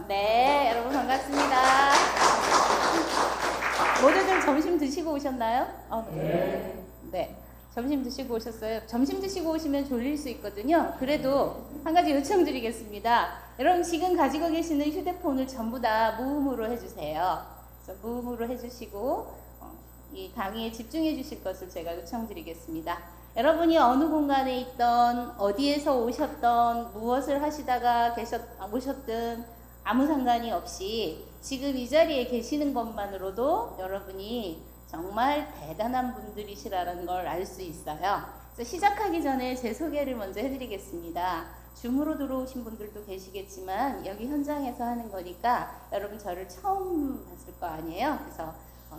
네, 여러분 반갑습니다. 모두들 점심 드시고 오셨나요? 네. 네, 점심 드시고 오셨어요? 점심 드시고 오시면 졸릴 수 있거든요. 그래도 한 가지 요청드리겠습니다. 여러분 지금 가지고 계시는 휴대폰을 전부 다 무음으로 해주세요. 그래서 무음으로 해주시고 이 강의에 집중해 주실 것을 제가 요청드리겠습니다. 여러분이 어느 공간에 있던 어디에서 오셨던 무엇을 하시다가 오셨든 아무 상관이 없이 지금 이 자리에 계시는 것만으로도 여러분이 정말 대단한 분들이시라는 걸 알 수 있어요. 그래서 시작하기 전에 제 소개를 먼저 해드리겠습니다. 줌으로 들어오신 분들도 계시겠지만 여기 현장에서 하는 거니까 여러분 저를 처음 봤을 거 아니에요. 그래서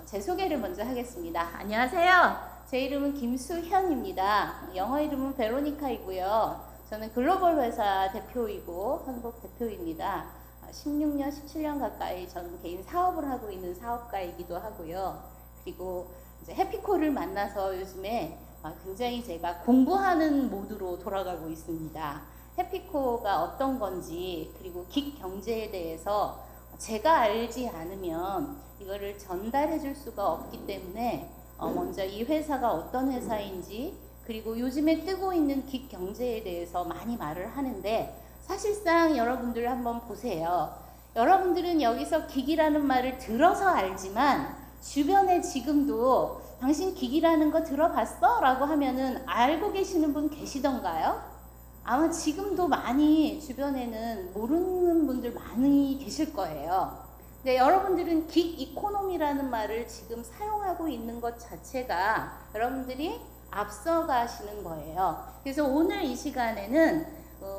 제 소개를 먼저 하겠습니다. 안녕하세요. 제 이름은 김수현입니다. 영어 이름은 베로니카이고요. 저는 글로벌 회사 대표이고 한국 대표입니다. 16년, 17년 가까이 저는 개인 사업을 하고 있는 사업가이기도 하고요. 그리고 이제 해피콜을 만나서 요즘에 굉장히 제가 공부하는 모드로 돌아가고 있습니다. 해피콜가 어떤 건지 그리고 긱 경제에 대해서 제가 알지 않으면 이거를 전달해 줄 수가 없기 때문에 먼저 이 회사가 어떤 회사인지 그리고 요즘에 뜨고 있는 긱 경제에 대해서 많이 말을 하는데 사실상 여러분들 한번 보세요. 여러분들은 여기서 긱이라는 말을 들어서 알지만 주변에 지금도 당신 긱이라는 거 들어봤어? 라고 하면은 알고 계시는 분 계시던가요? 아마 지금도 많이 주변에는 모르는 분들 많이 계실 거예요. 근데 여러분들은 긱 이코노미라는 말을 지금 사용하고 있는 것 자체가 여러분들이 앞서가시는 거예요. 그래서 오늘 이 시간에는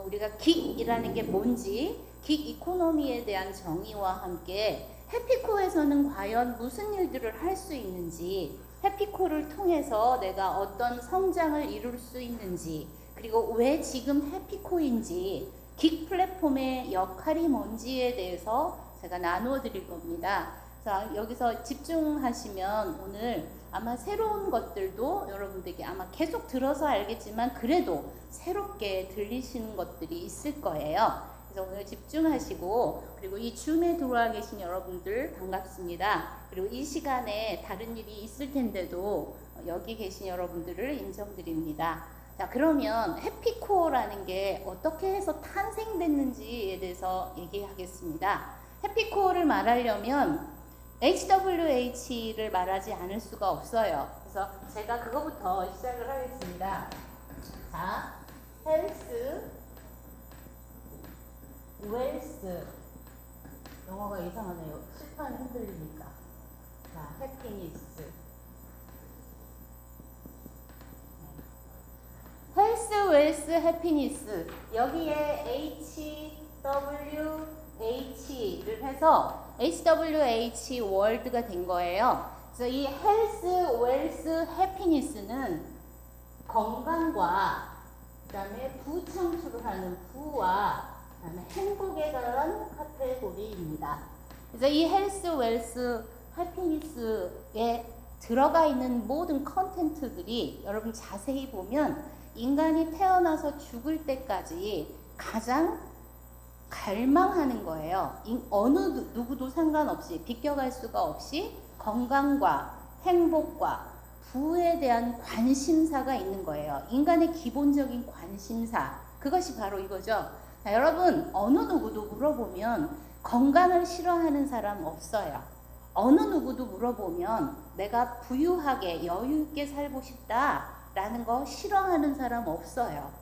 우리가 긱이라는 게 뭔지, 긱 이코노미에 대한 정의와 함께 해피콜에서는 과연 무슨 일들을 할 수 있는지, 해피콜을 통해서 내가 어떤 성장을 이룰 수 있는지, 그리고 왜 지금 해피콜인지, 긱 플랫폼의 역할이 뭔지에 대해서 제가 나누어 드릴 겁니다. 자, 여기서 집중하시면 오늘 아마 새로운 것들도 여러분들에게 아마 계속 들어서 알겠지만 그래도 새롭게 들리시는 것들이 있을 거예요. 그래서 오늘 집중하시고 그리고 이 줌에 들어와 계신 여러분들 반갑습니다. 그리고 이 시간에 다른 일이 있을 텐데도 여기 계신 여러분들을 인정드립니다. 자, 그러면 해피콜이라는 게 어떻게 해서 탄생됐는지에 대해서 얘기하겠습니다. 해피콜을 말하려면 HWH를 말하지 않을 수가 없어요. 그래서 제가 그거부터 시작을 하겠습니다. 자, 헬스, 웰스. 영어가 이상하네요. 칠판 흔들리니까. 자, 해피니스. 헬스, 웰스, 해피니스. 여기에 HWH를 해서 HWH 월드가 된 거예요. 그래서 이 헬스, 웰스, 해피니스는 건강과 그다음에 부창출을 하는 부와 그다음에 행복에 관한 카테고리입니다. 그래서 이 헬스, 웰스, 해피니스에 들어가 있는 모든 컨텐츠들이 여러분 자세히 보면 인간이 태어나서 죽을 때까지 가장 갈망하는 거예요. 어느 누구도 상관없이 비껴갈 수가 없이 건강과 행복과 부에 대한 관심사가 있는 거예요. 인간의 기본적인 관심사. 그것이 바로 이거죠. 자, 여러분 어느 누구도 물어보면 건강을 싫어하는 사람 없어요. 어느 누구도 물어보면 내가 부유하게 여유 있게 살고 싶다라는 거 싫어하는 사람 없어요.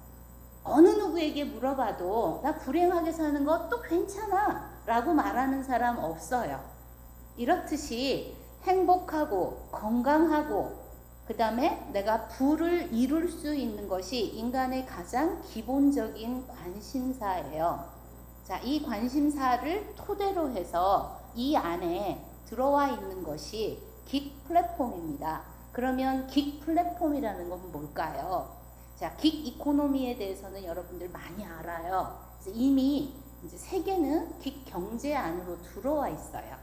어느 누구에게 물어봐도 나 불행하게 사는 것도 괜찮아 라고 말하는 사람 없어요. 이렇듯이 행복하고 건강하고 그 다음에 내가 부를 이룰 수 있는 것이 인간의 가장 기본적인 관심사예요. 자, 이 관심사를 토대로 해서 이 안에 들어와 있는 것이 긱 플랫폼입니다. 그러면 긱 플랫폼이라는 건 뭘까요? 자, 긱 이코노미에 대해서는 여러분들 많이 알아요. 그래서 이미 이제 세계는 긱 경제 안으로 들어와 있어요.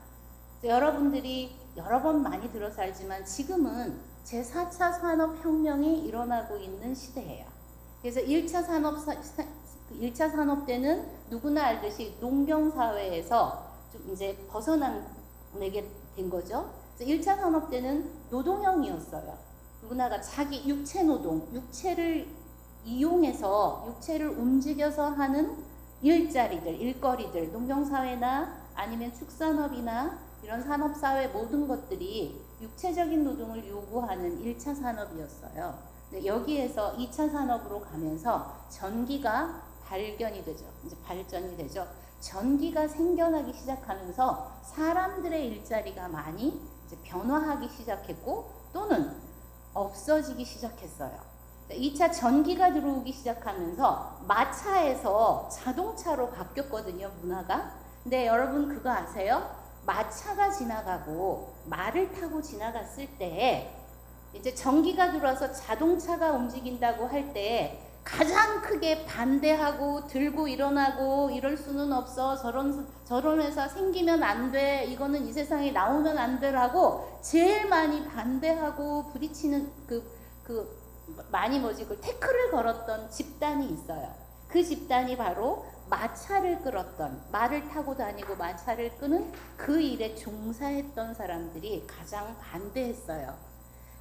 여러분들이 여러 번 많이 들어서 알지만 지금은 제4차 산업혁명이 일어나고 있는 시대예요. 그래서 1차 그 1차 산업 때는 누구나 알듯이 농경 사회에서 좀 이제 벗어나게 된 거죠. 그래서 1차 산업 때는 노동형이었어요. 누구나가 자기 육체 노동, 육체를 이용해서 육체를 움직여서 하는 일자리들, 일거리들, 농경사회나 아니면 축산업이나 이런 산업사회 모든 것들이 육체적인 노동을 요구하는 1차 산업이었어요. 근데 여기에서 2차 산업으로 가면서 전기가 발견이 되죠. 이제 발전이 되죠. 전기가 생겨나기 시작하면서 사람들의 일자리가 많이 이제 변화하기 시작했고 또는 없어지기 시작했어요. 2차 전기가 들어오기 시작하면서 마차에서 자동차로 바뀌었거든요, 문화가. 근데 여러분 그거 아세요? 마차가 지나가고 말을 타고 지나갔을 때 이제 전기가 들어와서 자동차가 움직인다고 할 때 가장 크게 반대하고 들고 일어나고 이럴 수는 없어. 저런 회사 생기면 안 돼. 이거는 이 세상에 나오면 안 돼라고 제일 많이 반대하고 부딪히는 많이 그 태클을 걸었던 집단이 있어요. 그 집단이 바로 마차를 끌었던, 말을 타고 다니고 마차를 끄는 그 일에 종사했던 사람들이 가장 반대했어요.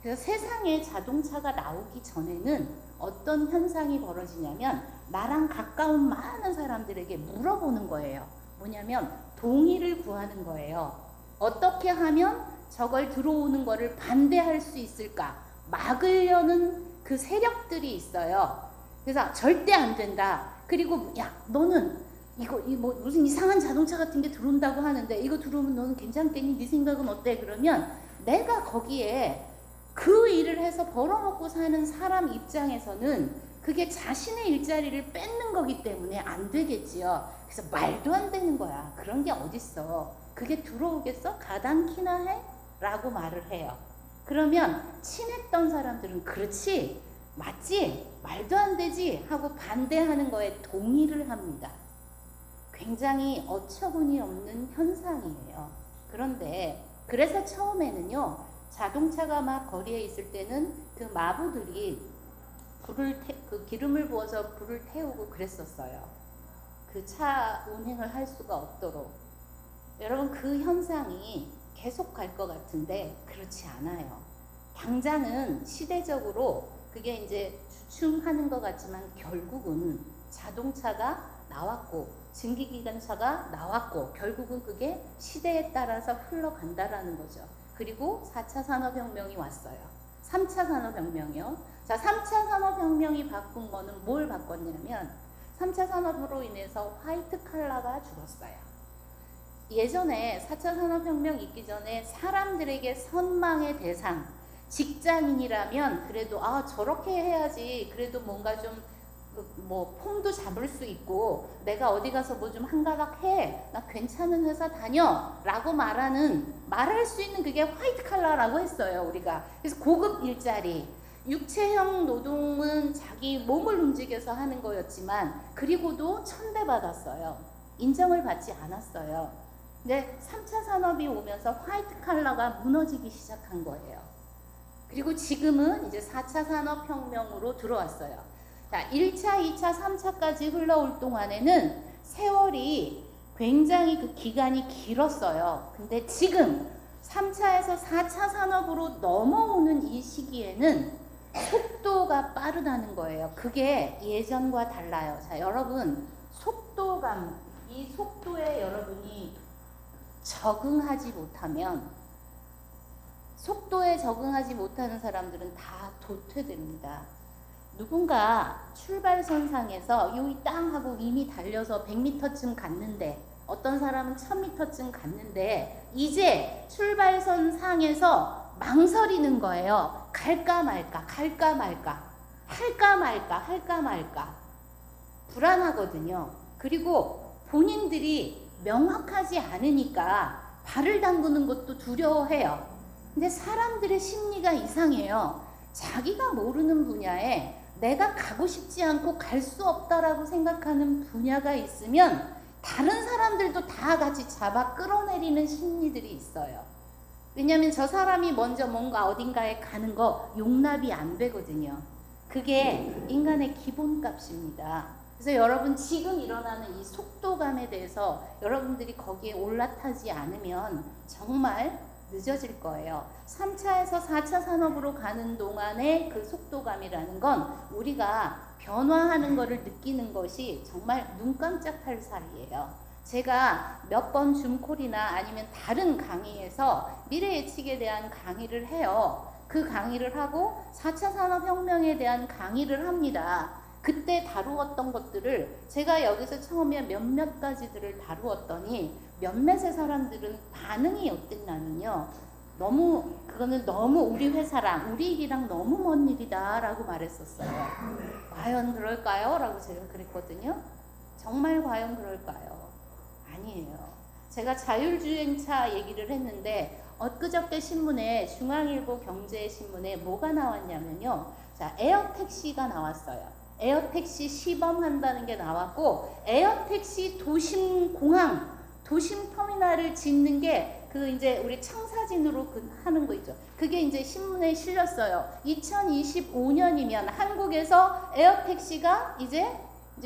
그래서 세상에 자동차가 나오기 전에는 어떤 현상이 벌어지냐면 나랑 가까운 많은 사람들에게 물어보는 거예요. 뭐냐면 동의를 구하는 거예요. 어떻게 하면 저걸 들어오는 거를 반대할 수 있을까? 막으려는 그 세력들이 있어요. 그래서 절대 안 된다. 그리고 야 너는 이거 뭐 무슨 이상한 자동차 같은 게 들어온다고 하는데 이거 들어오면 너는 괜찮겠니? 네 생각은 어때? 그러면 내가 거기에 그 일을 해서 벌어먹고 사는 사람 입장에서는 그게 자신의 일자리를 뺏는 거기 때문에 안 되겠지요. 그래서 말도 안 되는 거야. 그런 게 어딨어. 그게 들어오겠어? 가당키나 해? 라고 말을 해요. 그러면 친했던 사람들은 그렇지, 맞지, 말도 안 되지 하고 반대하는 거에 동의를 합니다. 굉장히 어처구니 없는 현상이에요. 그런데 그래서 처음에는요, 자동차가 막 거리에 있을 때는 그 마부들이 그 기름을 부어서 불을 태우고 그랬었어요. 그 차 운행을 할 수가 없도록. 여러분 그 현상이 계속 갈 것 같은데 그렇지 않아요. 당장은 시대적으로 그게 이제 주춤하는 것 같지만 결국은 자동차가 나왔고 증기기관차가 나왔고 결국은 그게 시대에 따라서 흘러간다라는 거죠. 그리고 4차 산업혁명이 왔어요. 3차 산업혁명이요. 자, 3차 산업혁명이 바꾼 거는 뭘 바꿨냐면 3차 산업으로 인해서 화이트 칼라가 죽었어요. 예전에 4차 산업혁명 있기 전에 사람들에게 선망의 대상, 직장인이라면 그래도 저렇게 해야지 그래도 뭔가 좀 뭐 폼도 잡을 수 있고 내가 어디 가서 뭐 좀 한가닥 해, 나 괜찮은 회사 다녀 라고 말할 수 있는 그게 화이트 칼라라고 했어요, 우리가. 그래서 고급 일자리, 육체형 노동은 자기 몸을 움직여서 하는 거였지만 그리고도 천대받았어요. 인정을 받지 않았어요. 근데 3차 산업이 오면서 화이트 칼라가 무너지기 시작한 거예요. 그리고 지금은 이제 4차 산업혁명으로 들어왔어요. 자, 1차, 2차, 3차까지 흘러올 동안에는 세월이 굉장히 그 기간이 길었어요. 근데 지금 3차에서 4차 산업으로 넘어오는 이 시기에는 속도가 빠르다는 거예요. 그게 예전과 달라요. 자, 여러분 속도감, 이 속도에 여러분이 적응하지 못하면 속도에 적응하지 못하는 사람들은 다 도태됩니다. 누군가 출발선상에서 여기 땅 하고 이미 달려서 100m쯤 갔는데 어떤 사람은 1000m쯤 갔는데 이제 출발선상에서 망설이는 거예요. 갈까 말까, 갈까 말까, 할까 말까, 할까 말까. 불안하거든요. 그리고 본인들이 명확하지 않으니까 발을 담그는 것도 두려워해요. 근데 사람들의 심리가 이상해요. 자기가 모르는 분야에 내가 가고 싶지 않고 갈 수 없다라고 생각하는 분야가 있으면 다른 사람들도 다 같이 잡아 끌어내리는 심리들이 있어요. 왜냐하면 저 사람이 먼저 뭔가 어딘가에 가는 거 용납이 안 되거든요. 그게 인간의 기본값입니다. 그래서 여러분 지금 일어나는 이 속도감에 대해서 여러분들이 거기에 올라타지 않으면 정말 늦어질 거예요. 3차에서 4차 산업으로 가는 동안의 그 속도감이라는 건 우리가 변화하는 것을 느끼는 것이 정말 눈 깜짝할 사이예요. 제가 몇 번 줌콜이나 아니면 다른 강의에서 미래 예측에 대한 강의를 해요. 그 강의를 하고 4차 산업혁명에 대한 강의를 합니다. 그때 다루었던 것들을 제가 여기서 처음에 몇몇 가지들을 다루었더니 몇몇의 사람들은 반응이 어땠냐면요. 그거는 너무 우리 회사랑 우리 일이랑 너무 먼 일이다 라고 말했었어요. 과연 그럴까요? 라고 제가 그랬거든요. 정말 과연 그럴까요? 아니에요. 제가 자율주행차 얘기를 했는데 엊그저께 신문에 중앙일보 경제신문에 뭐가 나왔냐면요. 자, 에어택시가 나왔어요. 에어택시 시범한다는 게 나왔고 에어택시 도심공항, 도심터미널을 짓는 게 그 이제 우리 청사진으로 하는 거 있죠. 그게 이제 신문에 실렸어요. 2025년이면 한국에서 에어택시가 이제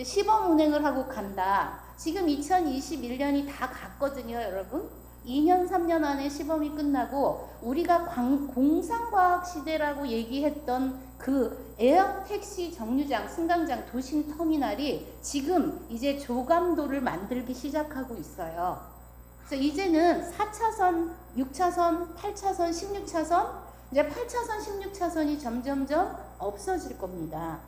시범 운행을 하고 간다. 지금 2021년이 다 갔거든요, 여러분. 2년, 3년 안에 시범이 끝나고 우리가 공상과학 시대라고 얘기했던 그 에어택시 정류장, 승강장, 도심터미널이 지금 이제 조감도를 만들기 시작하고 있어요. 그래서 이제는 4차선, 6차선, 8차선, 16차선, 이제 8차선, 16차선이 점점점 없어질 겁니다.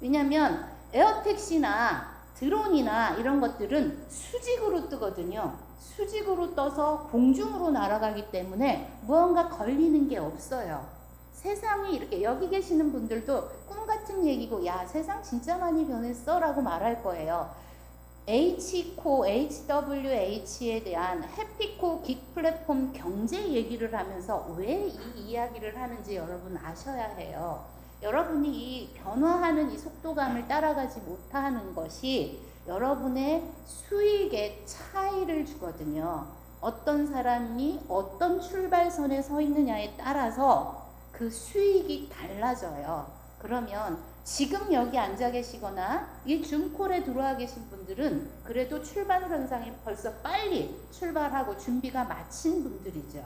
왜냐하면 에어택시나 드론이나 이런 것들은 수직으로 뜨거든요. 수직으로 떠서 공중으로 날아가기 때문에 무언가 걸리는 게 없어요. 세상이 이렇게 여기 계시는 분들도 꿈같은 얘기고 야 세상 진짜 많이 변했어 라고 말할 거예요. H코, HWH에 대한 해피코 긱플랫폼 경제 얘기를 하면서 왜 이 이야기를 하는지 여러분 아셔야 해요. 여러분이 이 변화하는 이 속도감을 따라가지 못하는 것이 여러분의 수익의 차이를 주거든요. 어떤 사람이 어떤 출발선에 서 있느냐에 따라서 그 수익이 달라져요. 그러면 지금 여기 앉아 계시거나 이 줌콜에 들어와 계신 분들은 그래도 출발선상에 벌써 빨리 출발하고 준비가 마친 분들이죠.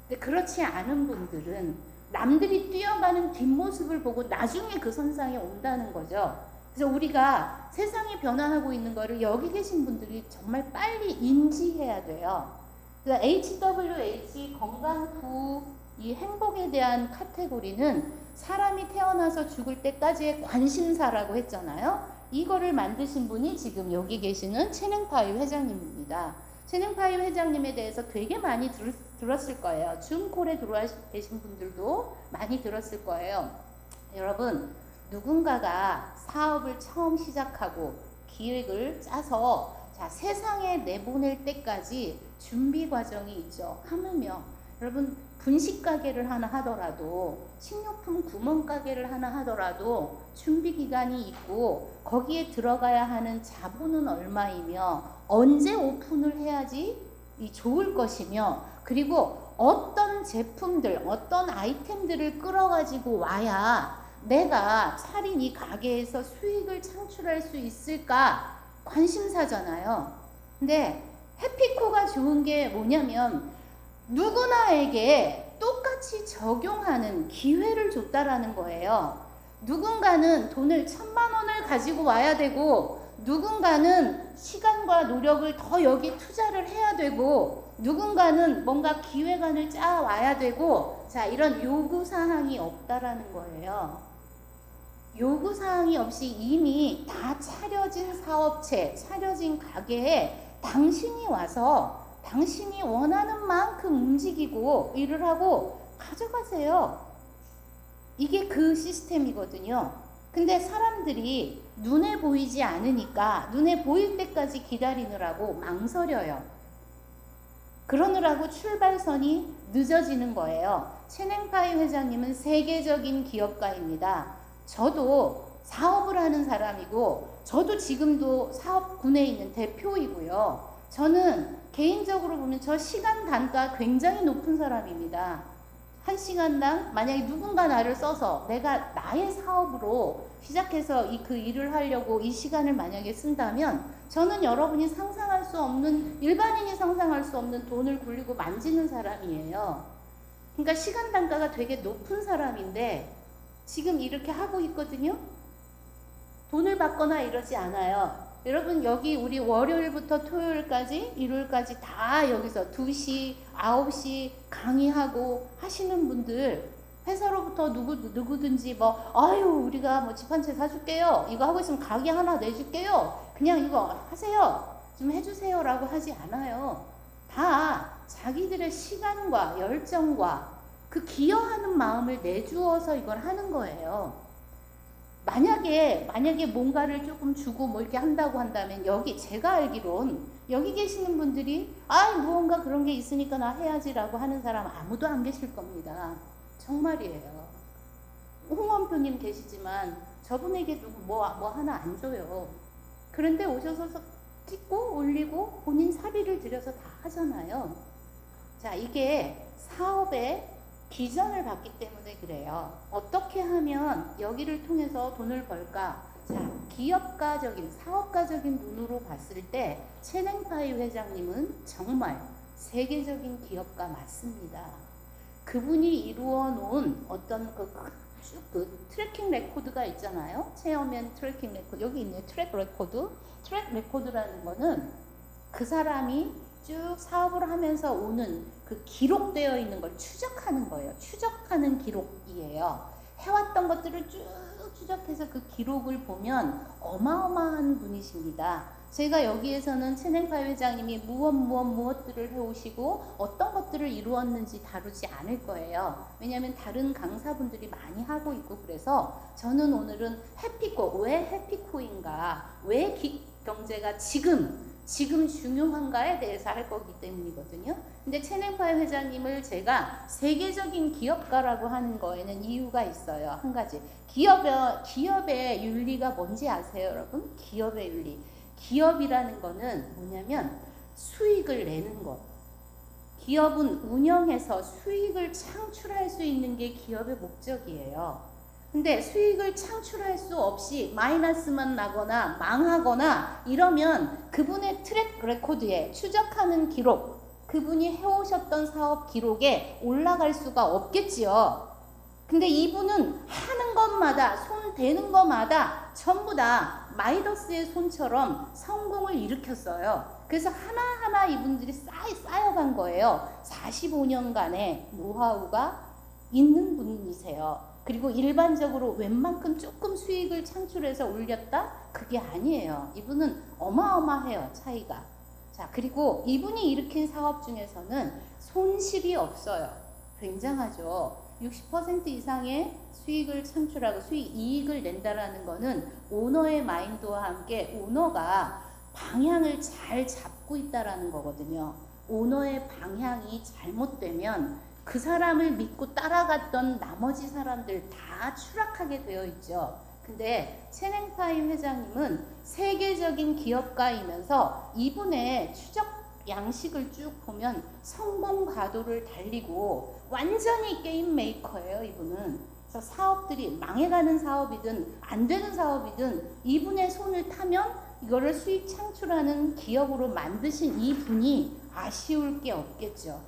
근데 그렇지 않은 분들은 남들이 뛰어가는 뒷모습을 보고 나중에 그 선상에 온다는 거죠. 그래서 우리가 세상이 변화하고 있는 거를 여기 계신 분들이 정말 빨리 인지해야 돼요. 그래서 HWH 건강 후 이 행복에 대한 카테고리는 사람이 태어나서 죽을 때까지의 관심사라고 했잖아요. 이거를 만드신 분이 지금 여기 계시는 채능파이 회장님입니다. 채능파이 회장님에 대해서 되게 많이 들었을 거예요. 줌콜에 들어와 계신 분들도 많이 들었을 거예요. 여러분, 누군가가 사업을 처음 시작하고 기획을 짜서 자, 세상에 내보낼 때까지 준비 과정이 있죠. 하물며 여러분 분식 가게를 하나 하더라도 식료품 구멍 가게를 하나 하더라도 준비 기간이 있고 거기에 들어가야 하는 자본은 얼마이며 언제 오픈을 해야지 좋을 것이며 그리고 어떤 제품들 어떤 아이템들을 끌어가지고 와야 내가 차린 이 가게에서 수익을 창출할 수 있을까 관심사잖아요. 근데 해피코가 좋은 게 뭐냐면 누구나에게 똑같이 적용하는 기회를 줬다라는 거예요. 누군가는 돈을 1,000만 원을 가지고 와야 되고 누군가는 시간과 노력을 더 여기 투자를 해야 되고 누군가는 뭔가 기획안을 짜 와야 되고 자 이런 요구사항이 없다라는 거예요. 요구사항이 없이 이미 다 차려진 사업체, 차려진 가게에 당신이 와서 당신이 원하는 만큼 움직이고 일을 하고 가져가세요. 이게 그 시스템이거든요. 근데 사람들이 눈에 보이지 않으니까 눈에 보일 때까지 기다리느라고 망설여요. 그러느라고 출발선이 늦어지는 거예요. 채냉파이 회장님은 세계적인 기업가입니다. 저도 사업을 하는 사람이고 저도 지금도 사업군에 있는 대표이고요. 저는 개인적으로 보면 저 시간 단가 굉장히 높은 사람입니다. 한 시간당 만약에 누군가 나를 써서 내가 나의 사업으로 시작해서 그 일을 하려고 이 시간을 만약에 쓴다면 저는 여러분이 상상할 수 없는, 일반인이 상상할 수 없는 돈을 굴리고 만지는 사람이에요. 그러니까 시간 단가가 되게 높은 사람인데 지금 이렇게 하고 있거든요. 돈을 받거나 이러지 않아요. 여러분 여기 우리 월요일부터 토요일까지 일요일까지 다 여기서 2시, 9시 강의하고 하시는 분들 회사로부터 누구든지 뭐 아유 우리가 뭐 집 한 채 사줄게요. 이거 하고 있으면 가게 하나 내줄게요. 그냥 이거 하세요. 좀 해주세요 라고 하지 않아요. 다 자기들의 시간과 열정과 그 기여하는 마음을 내주어서 이걸 하는 거예요. 만약에 뭔가를 조금 주고 뭐 이렇게 한다고 한다면 여기 제가 알기론 여기 계시는 분들이 무언가 그런 게 있으니까 나 해야지라고 하는 사람 아무도 안 계실 겁니다. 정말이에요. 홍원표님 계시지만 저분에게 누구 뭐 하나 안 줘요. 그런데 오셔서 찍고 올리고 본인 사비를 들여서 다 하잖아요. 자, 이게 사업의 비전을 봤기 때문에 그래요. 어떻게 하면 여기를 통해서 돈을 벌까? 자, 기업가적인, 사업가적인 눈으로 봤을 때 채냉파이 회장님은 정말 세계적인 기업가 맞습니다. 그분이 이루어 놓은 어떤 그 트래킹 레코드가 있잖아요. 체어맨 트래킹 레코드. 여기 있네요. 트랙 레코드. 트랙 레코드라는 거는 그 사람이 쭉 사업을 하면서 오는 그 기록되어 있는 걸 추적하는 거예요. 추적하는 기록이에요. 해왔던 것들을 쭉 추적해서 그 기록을 보면 어마어마한 분이십니다. 제가 여기에서는 채냉파이 회장님이 무엇들을 해오시고 어떤 것들을 이루었는지 다루지 않을 거예요. 왜냐하면 다른 강사분들이 많이 하고 있고 그래서 저는 오늘은 해피코, 왜 해피코인가, 왜 경제가 지금 중요한가에 대해서 할 거기 때문이거든요. 근데 채냉파이 회장님을 제가 세계적인 기업가라고 하는 거에는 이유가 있어요. 한 가지. 기업의 윤리가 뭔지 아세요, 여러분? 기업의 윤리. 기업이라는 거는 뭐냐면 수익을 내는 것. 기업은 운영해서 수익을 창출할 수 있는 게 기업의 목적이에요. 근데 수익을 창출할 수 없이 마이너스만 나거나 망하거나 이러면 그분의 트랙 레코드에 추적하는 기록, 그분이 해오셨던 사업 기록에 올라갈 수가 없겠지요. 근데 이분은 하는 것마다, 손 대는 것마다 전부 다 마이더스의 손처럼 성공을 일으켰어요. 그래서 하나하나 이분들이 쌓여간 거예요. 45년간의 노하우가 있는 분이세요. 그리고 일반적으로 웬만큼 조금 수익을 창출해서 올렸다? 그게 아니에요. 이분은 어마어마해요, 차이가. 자, 그리고 이분이 일으킨 사업 중에서는 손실이 없어요. 굉장하죠. 60% 이상의 수익을 창출하고 이익을 낸다라는 거는 오너의 마인드와 함께 오너가 방향을 잘 잡고 있다라는 거거든요. 오너의 방향이 잘못되면 그 사람을 믿고 따라갔던 나머지 사람들 다 추락하게 되어 있죠. 근데 채냉파이 회장님은 세계적인 기업가이면서 이분의 추적 양식을 쭉 보면 성공 가도를 달리고 완전히 게임 메이커예요, 이분은. 그래서 사업들이 망해가는 사업이든 안 되는 사업이든 이분의 손을 타면 이거를 수익 창출하는 기업으로 만드신 이분이 아쉬울 게 없겠죠.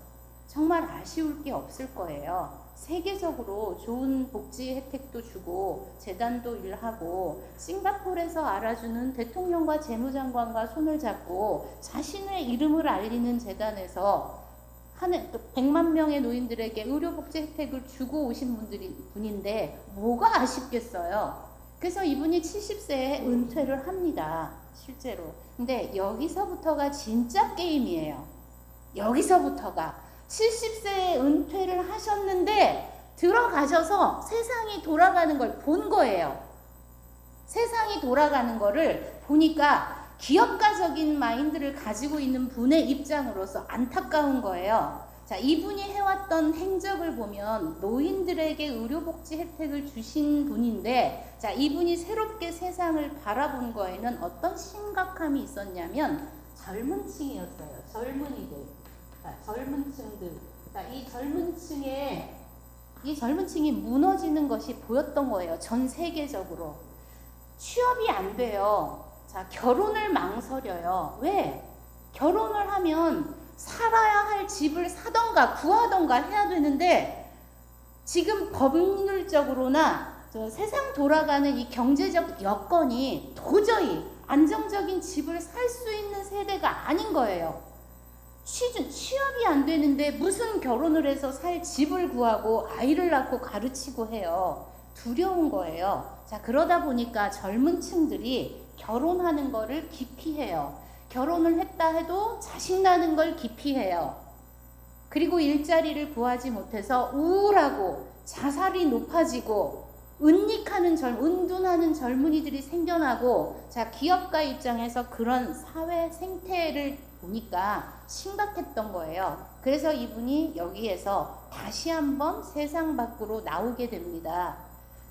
정말 아쉬울 게 없을 거예요. 세계적으로 좋은 복지 혜택도 주고 재단도 일하고 싱가포르에서 알아주는 대통령과 재무장관과 손을 잡고 자신의 이름을 알리는 재단에서 100만 명의 노인들에게 의료복지 혜택을 주고 오신 분인데 뭐가 아쉽겠어요. 그래서 이분이 70세에 은퇴를 합니다. 실제로. 근데 여기서부터가 진짜 게임이에요. 여기서부터가 70세에 은퇴를 하셨는데 들어가셔서 세상이 돌아가는 걸 본 거예요. 세상이 돌아가는 거를 보니까 기업가적인 마인드를 가지고 있는 분의 입장으로서 안타까운 거예요. 자, 이분이 해왔던 행적을 보면 노인들에게 의료복지 혜택을 주신 분인데, 자, 이분이 새롭게 세상을 바라본 거에는 어떤 심각함이 있었냐면 젊은 층이었어요. 젊은이들. 젊은 층들. 이 젊은 층에 이 젊은 층이 무너지는 것이 보였던 거예요. 전 세계적으로. 취업이 안 돼요. 자, 결혼을 망설여요. 왜? 결혼을 하면 살아야 할 집을 사던가 구하던가 해야 되는데 지금 법률적으로나 세상 돌아가는 이 경제적 여건이 도저히 안정적인 집을 살 수 있는 세대가 아닌 거예요. 취업이 안 되는데 무슨 결혼을 해서 살 집을 구하고 아이를 낳고 가르치고 해요. 두려운 거예요. 자, 그러다 보니까 젊은 층들이 결혼하는 거를 기피해요. 결혼을 했다 해도 자식 낳는 걸 기피해요. 그리고 일자리를 구하지 못해서 우울하고 자살이 높아지고 은둔하는 젊은이들이 생겨나고, 자, 기업가 입장에서 그런 사회 생태를 보니까 심각했던 거예요. 그래서 이분이 여기에서 다시 한번 세상 밖으로 나오게 됩니다.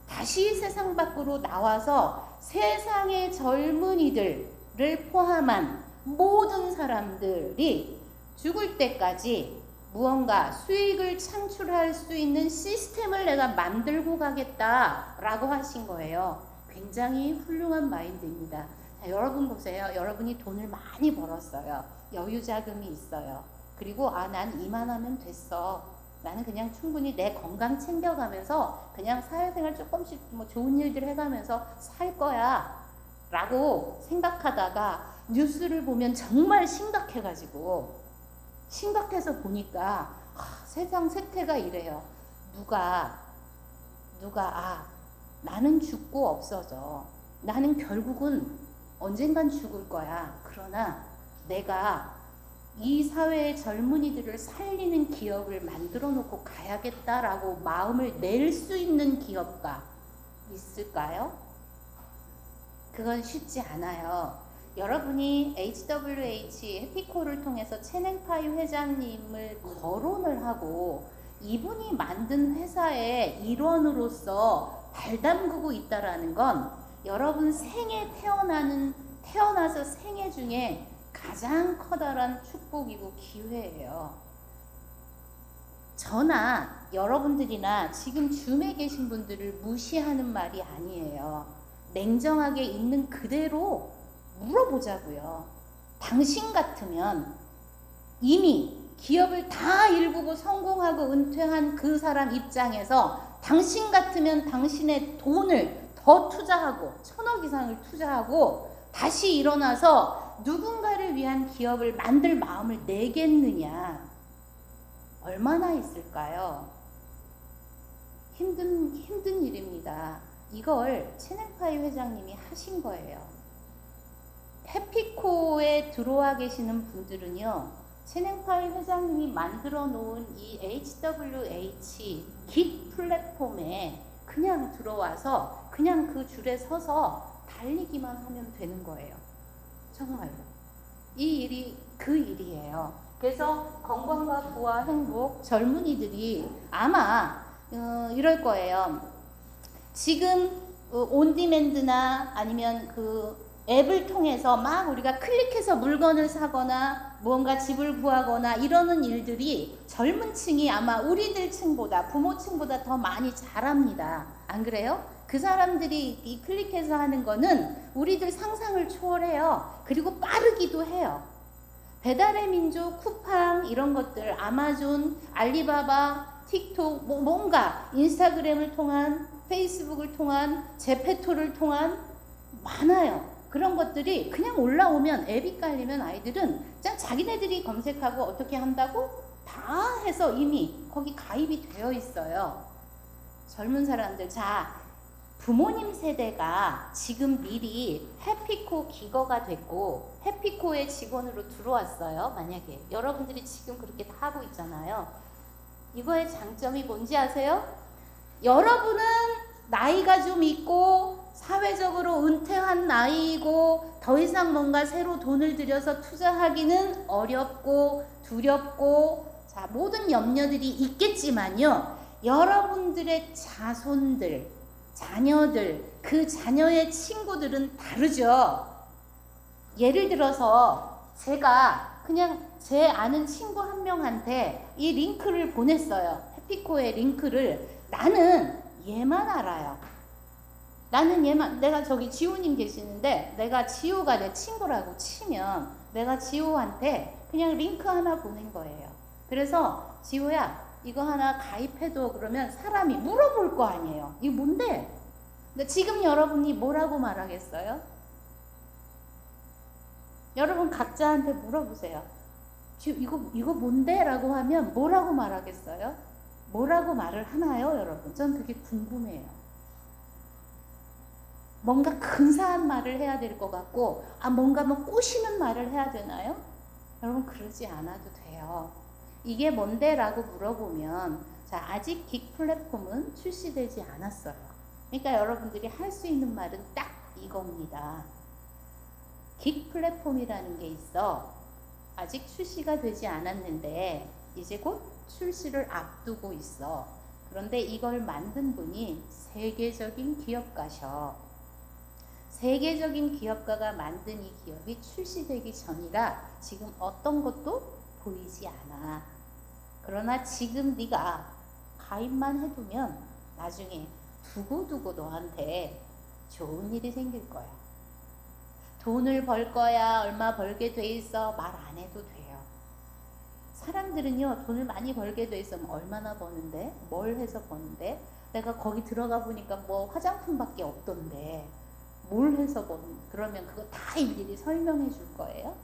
다시 세상 밖으로 나와서 세상의 젊은이들을 포함한 모든 사람들이 죽을 때까지 무언가 수익을 창출할 수 있는 시스템을 내가 만들고 가겠다라고 하신 거예요. 굉장히 훌륭한 마인드입니다. 자, 여러분 보세요. 여러분이 돈을 많이 벌었어요. 여유 자금이 있어요. 그리고 난 이만하면 됐어. 나는 그냥 충분히 내 건강 챙겨가면서 그냥 사회생활 조금씩 좋은 일들 해가면서 살 거야 라고 생각하다가 뉴스를 보면 정말 심각해서 보니까 세상 세태가 이래요. 누가 나는 죽고 없어져. 나는 결국은 언젠간 죽을 거야. 그러나 내가 이 사회의 젊은이들을 살리는 기업을 만들어 놓고 가야겠다라고 마음을 낼 수 있는 기업가 있을까요? 그건 쉽지 않아요. 여러분이 HWH 해피코를 통해서 채냉파이 회장님을 거론을 하고 이분이 만든 회사의 일원으로서 발담그고 있다라는 건 여러분 태어나서 생애 중에 가장 커다란 축복이고 기회예요. 저나 여러분들이나 지금 줌에 계신 분들을 무시하는 말이 아니에요. 냉정하게 있는 그대로 물어보자고요. 당신 같으면 이미 기업을 다 일구고 성공하고 은퇴한 그 사람 입장에서 당신 같으면 당신의 돈을 더 투자하고 1,000억 이상을 투자하고 다시 일어나서 누군가를 위한 기업을 만들 마음을 내겠느냐? 얼마나 있을까요? 힘든 일입니다. 이걸 채냉파이 회장님이 하신 거예요. 해피코에 들어와 계시는 분들은요, 채냉파이 회장님이 만들어 놓은 이 HWH 깃 플랫폼에 그냥 들어와서 그냥 그 줄에 서서 달리기만 하면 되는 거예요. 정말로. 이 일이 그 일이에요. 그래서 건강과 부와 행복, 젊은이들이 아마 이럴 거예요. 지금 온디맨드나 아니면 그 앱을 통해서 막 우리가 클릭해서 물건을 사거나 무언가 집을 구하거나 이러는 일들이 젊은 층이 아마 우리들 층보다 부모 층보다 더 많이 잘합니다. 안 그래요? 그 사람들이 이 클릭해서 하는 거는 우리들 상상을 초월해요. 그리고 빠르기도 해요. 배달의 민족, 쿠팡 이런 것들, 아마존, 알리바바, 틱톡, 뭔가 인스타그램을 통한, 페이스북을 통한, 제페토를 통한 많아요. 그런 것들이 그냥 올라오면, 앱이 깔리면 아이들은 그냥 자기네들이 검색하고 어떻게 한다고 다 해서 이미 거기 가입이 되어 있어요. 젊은 사람들, 자, 부모님 세대가 지금 미리 해피코 기거가 됐고 해피코의 직원으로 들어왔어요. 만약에 여러분들이 지금 그렇게 다 하고 있잖아요. 이거의 장점이 뭔지 아세요? 여러분은 나이가 좀 있고 사회적으로 은퇴한 나이이고 더 이상 뭔가 새로 돈을 들여서 투자하기는 어렵고 두렵고, 자, 모든 염려들이 있겠지만요, 여러분들의 자손들, 자녀들, 그 자녀의 친구들은 다르죠. 예를 들어서 제가 그냥 제 아는 친구 한 명한테 이 링크를 보냈어요. 해피코의 링크를. 나는 얘만 알아요. 나는 얘만, 내가 저기 지호님 계시는데 내가 지호가 내 친구라고 치면 내가 지호한테 그냥 링크 하나 보낸 거예요. 그래서 지호야 이거 하나 가입해도 그러면 사람이 물어볼 거 아니에요. 이거 뭔데? 근데 지금 여러분이 뭐라고 말하겠어요? 여러분 각자한테 물어보세요. 지금 이거 뭔데? 라고 하면 뭐라고 말하겠어요? 뭐라고 말을 하나요, 여러분? 전 그게 궁금해요. 뭔가 근사한 말을 해야 될 것 같고, 뭔가 뭐 꼬시는 말을 해야 되나요? 여러분, 그러지 않아도 돼요. 이게 뭔데? 라고 물어보면, 자, 아직 긱 플랫폼은 출시되지 않았어요. 그러니까 여러분들이 할 수 있는 말은 딱 이겁니다. 긱 플랫폼이라는 게 있어. 아직 출시가 되지 않았는데, 이제 곧 출시를 앞두고 있어. 그런데 이걸 만든 분이 세계적인 기업가셔. 세계적인 기업가가 만든 이 기업이 출시되기 전이라 지금 어떤 것도 보이지 않아. 그러나 지금 네가 가입만 해두면 나중에 두고두고 너한테 좋은 일이 생길 거야. 돈을 벌 거야. 얼마 벌게 돼 있어. 말 안 해도 돼요. 사람들은요, 돈을 많이 벌게 돼 있으면 얼마나 버는데? 뭘 해서 버는데? 내가 거기 들어가 보니까 뭐 화장품밖에 없던데 뭘 해서 버는? 그러면 그거 다 일일이 설명해 줄 거예요.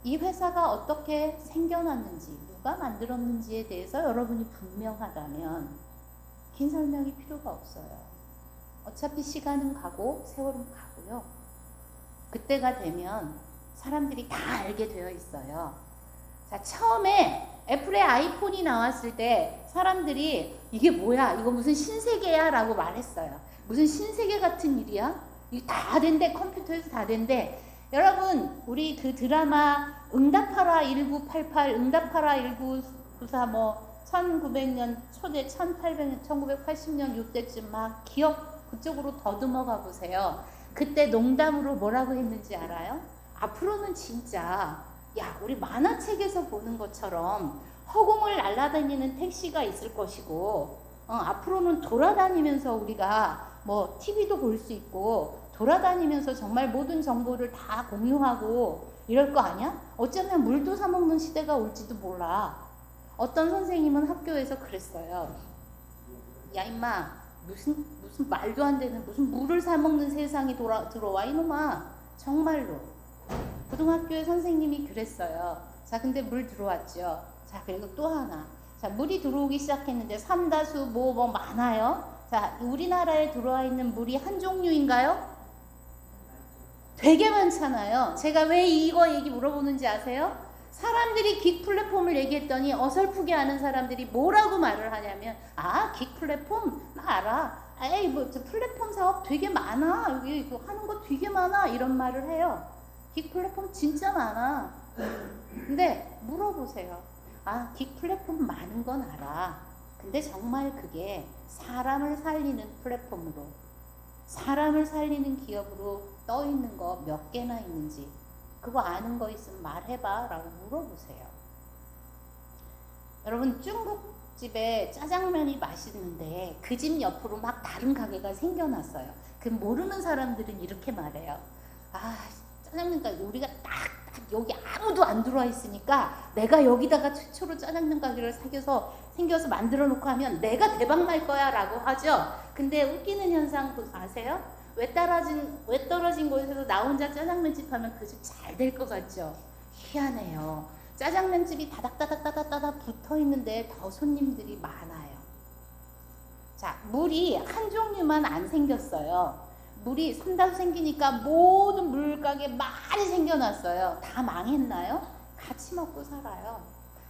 이 회사가 어떻게 생겨났는지, 누가 만들었는지에 대해서 여러분이 분명하다면 긴 설명이 필요가 없어요. 어차피 시간은 가고 세월은 가고요. 그때가 되면 사람들이 다 알게 되어 있어요. 자, 처음에 애플의 아이폰이 나왔을 때 사람들이 이게 뭐야? 이거 무슨 신세계야? 라고 말했어요. 무슨 신세계 같은 일이야? 이거 다 된대. 컴퓨터에서 다 된대. 여러분, 우리 그 드라마 응답하라 1988, 응답하라 1994 뭐 1900년 초대 1800년 1980년 요때쯤 막 기억 그쪽으로 더듬어 가 보세요. 그때 농담으로 뭐라고 했는지 알아요? 앞으로는 진짜 야, 우리 만화책에서 보는 것처럼 허공을 날아다니는 택시가 있을 것이고, 앞으로는 돌아다니면서 우리가 뭐 TV도 볼 수 있고 돌아다니면서 정말 모든 정보를 다 공유하고 이럴 거 아니야? 어쩌면 물도 사 먹는 시대가 올지도 몰라. 어떤 선생님은 학교에서 그랬어요. 야 임마, 무슨 말도 안 되는 무슨 물을 사 먹는 세상이 들어와 이놈아. 정말로 고등학교의 선생님이 그랬어요. 자, 근데 물 들어왔죠. 자, 그리고 또 하나. 자, 물이 들어오기 시작했는데 삼다수 뭐 많아요. 자, 우리나라에 들어와 있는 물이 한 종류인가요? 되게 많잖아요. 제가 왜 이거 얘기 물어보는지 아세요? 사람들이 긱 플랫폼을 얘기했더니 어설프게 아는 사람들이 뭐라고 말을 하냐면, 긱 플랫폼? 나 알아. 에이, 뭐 저 플랫폼 사업 되게 많아. 여기 이거 하는 거 되게 많아. 이런 말을 해요. 긱 플랫폼 진짜 많아. 근데 물어보세요. 긱 플랫폼 많은 건 알아. 근데 정말 그게 사람을 살리는 플랫폼으로, 사람을 살리는 기업으로 떠 있는 거 몇 개나 있는지 그거 아는 거 있으면 말해봐 라고 물어보세요. 여러분, 중국집에 짜장면이 맛있는데 그 집 옆으로 막 다른 가게가 생겨났어요. 그 모르는 사람들은 이렇게 말해요. 짜장면 가게 우리가 딱 여기 아무도 안 들어와 있으니까 내가 여기다가 최초로 짜장면 가게를 생겨서 만들어 놓고 하면 내가 대박 날 거야 라고 하죠. 근데 웃기는 현상 아세요? 왜 떨어진 곳에서 나 혼자 짜장면집 하면 그 집 잘 될 것 같죠? 희한해요. 짜장면집이 다닥다닥 붙어 있는데 더 손님들이 많아요. 자, 물이 한 종류만 안 생겼어요. 물이 삼다수 생기니까 모든 물가게 많이 생겨났어요. 다 망했나요? 같이 먹고 살아요.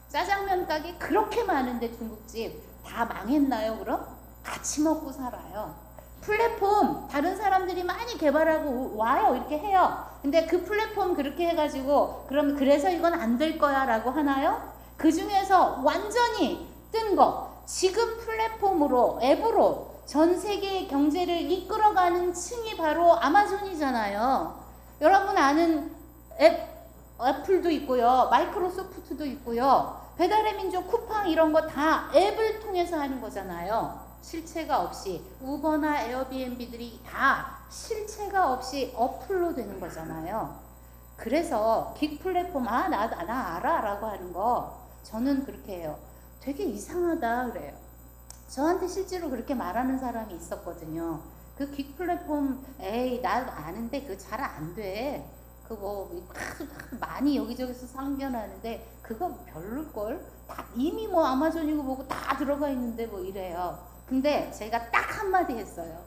짜장면 가게 그렇게 많은데 중국집 다 망했나요? 그럼? 같이 먹고 살아요. 플랫폼 다른 사람들이 많이 개발하고 와요. 이렇게 해요. 근데 그 플랫폼 그렇게 해가지고 그럼 그래서 이건 안 될 거야 라고 하나요? 그 중에서 완전히 뜬 거, 지금 플랫폼으로, 앱으로 전 세계의 경제를 이끌어가는 층이 바로 아마존이잖아요. 여러분 아는 앱 애플도 있고요. 마이크로소프트도 있고요. 배달의 민족, 쿠팡 이런 거 다 앱을 통해서 하는 거잖아요. 실체가 없이. 우버나 에어비앤비들이 다 실체가 없이 어플로 되는 거잖아요. 그래서 긱 플랫폼, 나 알아 라고 하는 거 저는 그렇게 해요. 되게 이상하다 그래요. 저한테 실제로 그렇게 말하는 사람이 있었거든요. 그 긱 플랫폼, 에이 나 아는데 그거 잘 안 돼. 그거 많이 여기저기서 상견하는데 그거 별로걸. 다 이미 뭐 아마존이고 뭐고 다 들어가 있는데 뭐 이래요. 근데 제가 딱 한마디 했어요.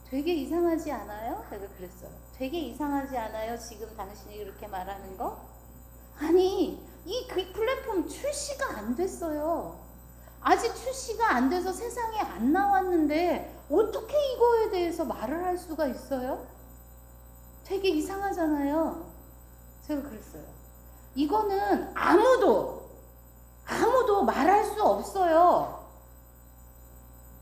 되게 이상하지 않아요? 제가 그랬어요. 되게 이상하지 않아요? 지금 당신이 그렇게 말하는 거? 아니 이 그 플랫폼 출시가 안 됐어요. 아직 출시가 안 돼서 세상에 안 나왔는데 어떻게 이거에 대해서 말을 할 수가 있어요? 되게 이상하잖아요. 제가 그랬어요. 이거는 아무도 말할 수 없어요.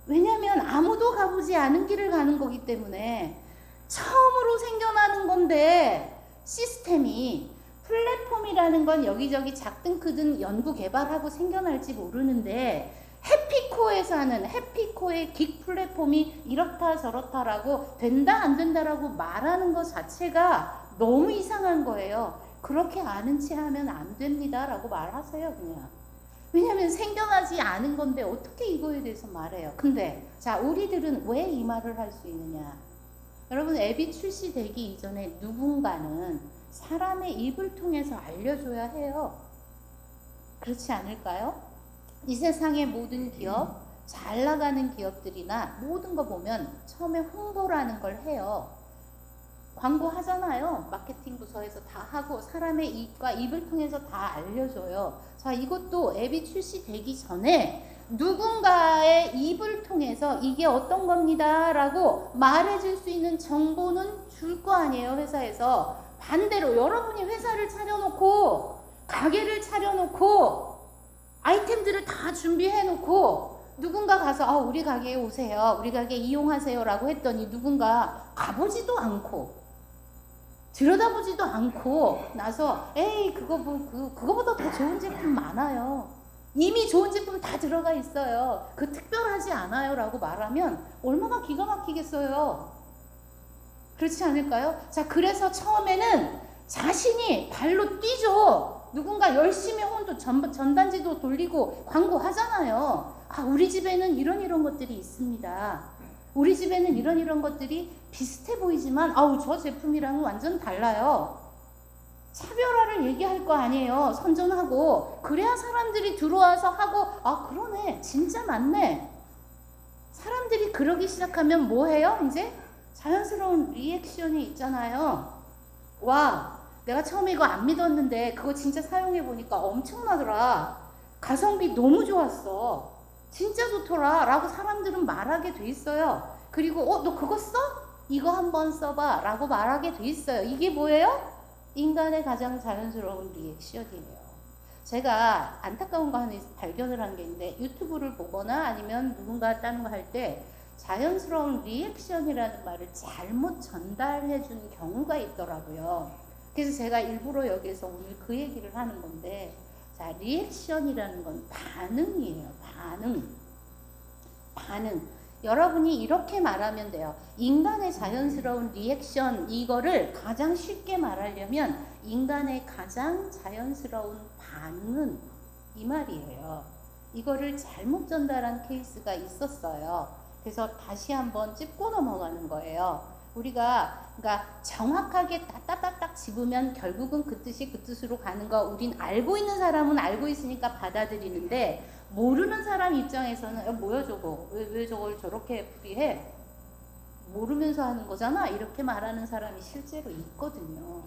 왜냐면 아무도 가보지 않은 길을 가는 거기 때문에. 처음으로 생겨나는 건데 시스템이, 플랫폼이라는 건 여기저기 작든 크든 연구 개발하고 생겨날지 모르는데 해피코에서 하는 해피코의 긱 플랫폼이 이렇다 저렇다라고 된다 안 된다라고 말하는 것 자체가 너무 이상한 거예요. 그렇게 아는 체 하면 안 됩니다 라고 말하세요 그냥. 왜냐면 생겨나지 않은 건데 어떻게 이거에 대해서 말해요. 근데 자, 우리들은 왜 이 말을 할 수 있느냐. 여러분, 앱이 출시되기 이전에 누군가는 사람의 입을 통해서 알려줘야 해요. 그렇지 않을까요? 이 세상의 모든 기업, 잘 나가는 기업들이나 모든 거 보면 처음에 홍보라는 걸 해요. 광고 하잖아요. 마케팅 부서에서 다 하고 사람의 입과 입을 통해서 다 알려줘요. 자, 이것도 앱이 출시되기 전에 누군가의 입을 통해서 이게 어떤 겁니다 라고 말해줄 수 있는 정보는 줄 거 아니에요. 회사에서. 반대로 여러분이 회사를 차려놓고 가게를 차려놓고 아이템들을 다 준비해놓고 누군가 가서 우리 가게에 오세요, 우리 가게 이용하세요 라고 했더니 누군가 가보지도 않고 들여다보지도 않고 나서 에이 그거보다 더 좋은 제품 많아요, 이미 좋은 제품 다 들어가 있어요, 그 특별하지 않아요 라고 말하면 얼마나 기가 막히겠어요. 그렇지 않을까요? 자, 그래서 처음에는 자신이 발로 뛰죠. 누군가 열심히 혼도 전단지도 돌리고 광고 하잖아요. 우리 집에는 이런 것들이 있습니다. 우리 집에는 이런 것들이 비슷해 보이지만 저 제품이랑은 완전 달라요. 차별화를 얘기할 거 아니에요. 선전하고. 그래야 사람들이 들어와서 하고 그러네, 진짜 맞네. 사람들이 그러기 시작하면 뭐 해요? 이제 자연스러운 리액션이 있잖아요. 와, 내가 처음에 이거 안 믿었는데 그거 진짜 사용해보니까 엄청나더라. 가성비 너무 좋았어. 진짜 좋더라 라고 사람들은 말하게 돼 있어요. 그리고 너 그거 써? 이거 한번 써봐 라고 말하게 돼 있어요. 이게 뭐예요? 인간의 가장 자연스러운 리액션이에요. 제가 안타까운 거 하나 발견을 한 게 있는데, 유튜브를 보거나 아니면 누군가 다른 거 할 때 자연스러운 리액션이라는 말을 잘못 전달해 준 경우가 있더라고요. 그래서 제가 일부러 여기서 오늘 그 얘기를 하는 건데, 자, 리액션이라는 건 반응이에요. 반응. 여러분이 이렇게 말하면 돼요. 인간의 자연스러운 리액션, 이거를 가장 쉽게 말하려면 인간의 가장 자연스러운 반응은 이 말이에요. 이거를 잘못 전달한 케이스가 있었어요. 그래서 다시 한번 짚고 넘어가는 거예요. 우리가 그러니까 정확하게 따따딱 집으면 결국은 그 뜻으로 가는 거, 우린 알고 있는 사람은 알고 있으니까 받아들이는데, 모르는 사람 입장에서는 뭐야 저거, 왜 저걸 저렇게 풀이해? 모르면서 하는 거잖아, 이렇게 말하는 사람이 실제로 있거든요.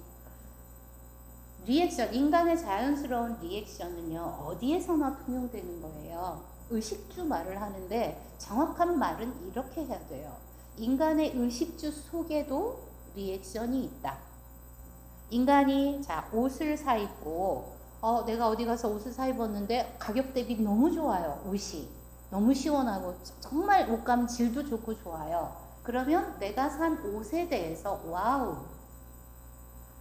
리액션, 인간의 자연스러운 리액션은요, 어디에서나 통용되는 거예요. 의식주 말을 하는데 정확한 말은 이렇게 해야 돼요. 인간의 의식주 속에도 리액션이 있다. 인간이 옷을 사 입고 내가 어디 가서 옷을 사 입었는데 가격 대비 너무 좋아요. 옷이 너무 시원하고 정말 옷감 질도 좋고 좋아요. 그러면 내가 산 옷에 대해서 와우,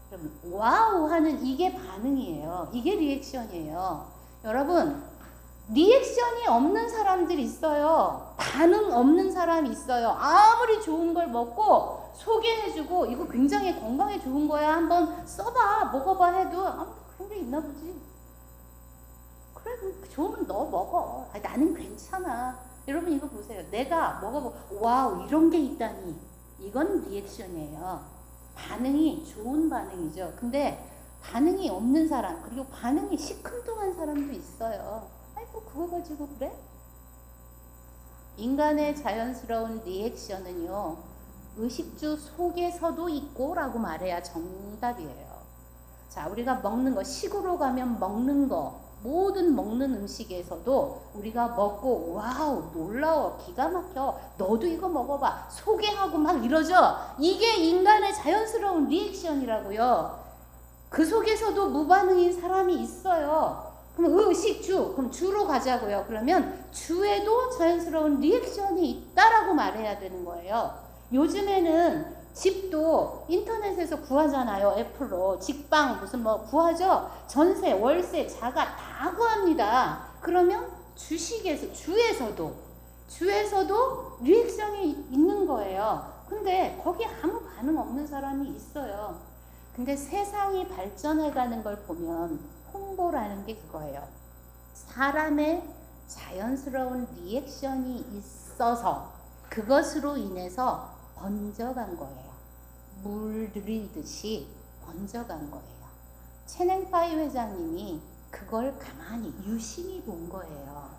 그럼 와우 하는 이게 반응이에요. 이게 리액션이에요. 여러분, 리액션이 없는 사람들이 있어요. 반응 없는 사람이 있어요. 아무리 좋은 걸 먹고 소개해주고 이거 굉장히 건강에 좋은 거야. 한번 써봐, 먹어봐 해도 그런 게 있나 보지. 그래, 좋으면 너 먹어. 나는 괜찮아. 여러분 이거 보세요. 내가 먹어보고 와우 이런 게 있다니. 이건 리액션이에요. 반응이 좋은 반응이죠. 근데 반응이 없는 사람, 그리고 반응이 시큰둥한 사람도 있어요. 아이고 그거 가지고 그래? 인간의 자연스러운 리액션은요, 의식주 속에서도 있고 라고 말해야 정답이에요. 자, 우리가 먹는 거, 식으로 가면 먹는 거, 모든 먹는 음식에서도 우리가 먹고 와우 놀라워 기가 막혀 너도 이거 먹어봐 소개하고 막 이러죠. 이게 인간의 자연스러운 리액션이라고요. 그 속에서도 무반응인 사람이 있어요. 그럼 의식주, 그럼 주로 가자고요. 그러면 주에도 자연스러운 리액션이 있다라고 말해야 되는 거예요. 요즘에는 집도 인터넷에서 구하잖아요. 애플로 직방 무슨 뭐 구하죠. 전세, 월세, 자가 다 구합니다. 그러면 주에서도 리액션이 있는 거예요. 근데 거기에 아무 반응 없는 사람이 있어요. 근데 세상이 발전해가는 걸 보면 홍보라는 게 그거예요. 사람의 자연스러운 리액션이 있어서 그것으로 인해서 번져간 거예요. 물 들이듯이 번져간 거예요. 채냉파이 회장님이 그걸 가만히 유심히 본 거예요.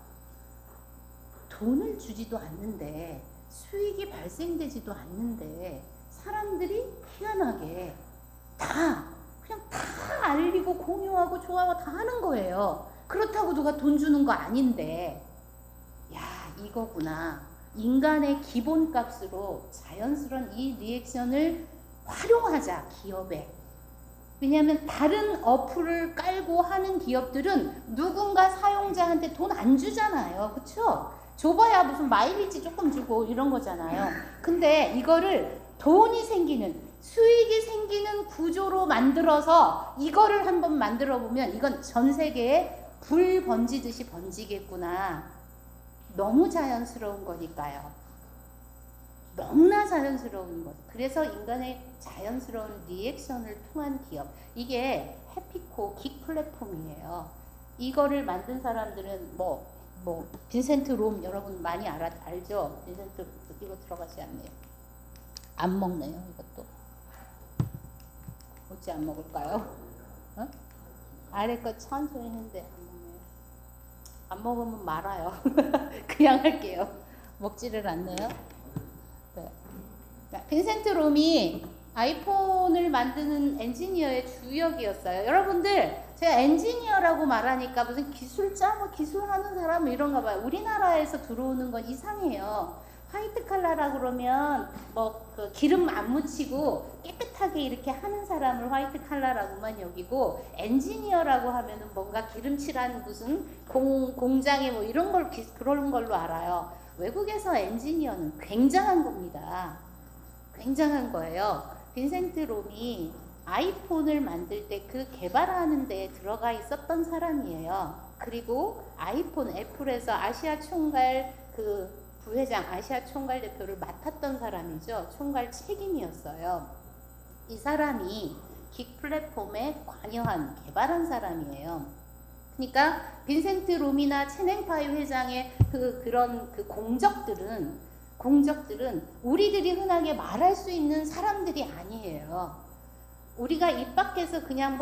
돈을 주지도 않는데 수익이 발생되지도 않는데 사람들이 희한하게 그냥 다 알리고 공유하고 좋아하고 다 하는 거예요. 그렇다고 누가 돈 주는 거 아닌데 야 이거구나. 인간의 기본값으로 자연스러운 이 리액션을 활용하자 기업에. 왜냐하면 다른 어플을 깔고 하는 기업들은 누군가 사용자한테 돈 안 주잖아요. 그쵸? 줘봐야 무슨 마일리지 조금 주고 이런 거잖아요. 근데 이거를 돈이 생기는 수익이 생기는 구조로 만들어서 이거를 한번 만들어 보면 이건 전 세계에 불 번지듯이 번지겠구나. 너무 자연스러운 거니까요. 너무나 자연스러운 것. 그래서 인간의 자연스러운 리액션을 통한 기업. 이게 해피코 긱 플랫폼이에요. 이거를 만든 사람들은 빈센트 롬 여러분 많이 알죠? 빈센트 이거 들어가지 않네요. 안 먹네요, 이것도. 어찌 안 먹을까요? 어? 아래 거 천천히 했는데 안 먹네요. 안 먹으면 말아요. 그냥 할게요. 먹지를 않네요. 네. 빈센트 롬이 아이폰을 만드는 엔지니어의 주역이었어요. 여러분들 제가 엔지니어라고 말하니까 무슨 기술자, 기술하는 사람 이런가 봐요. 우리나라에서 들어오는 건 이상해요. 화이트 칼라라 그러면 그 기름 안 묻히고 깨끗하게 이렇게 하는 사람을 화이트 칼라라고만 여기고 엔지니어라고 하면은 뭔가 기름칠한 무슨 공장에 이런 걸 그런 걸로 알아요. 외국에서 엔지니어는 굉장한 겁니다. 굉장한 거예요. 빈센트 롬이 아이폰을 만들 때 그 개발하는 데 들어가 있었던 사람이에요. 그리고 아이폰 애플에서 아시아 총괄 부회장, 아시아 총괄 대표를 맡았던 사람이죠. 총괄 책임이었어요. 이 사람이 긱 플랫폼에 관여한, 개발한 사람이에요. 그러니까 빈센트 롬이나 채냉파이 회장의 그런 공적들은 우리들이 흔하게 말할 수 있는 사람들이 아니에요. 우리가 입 밖에서 그냥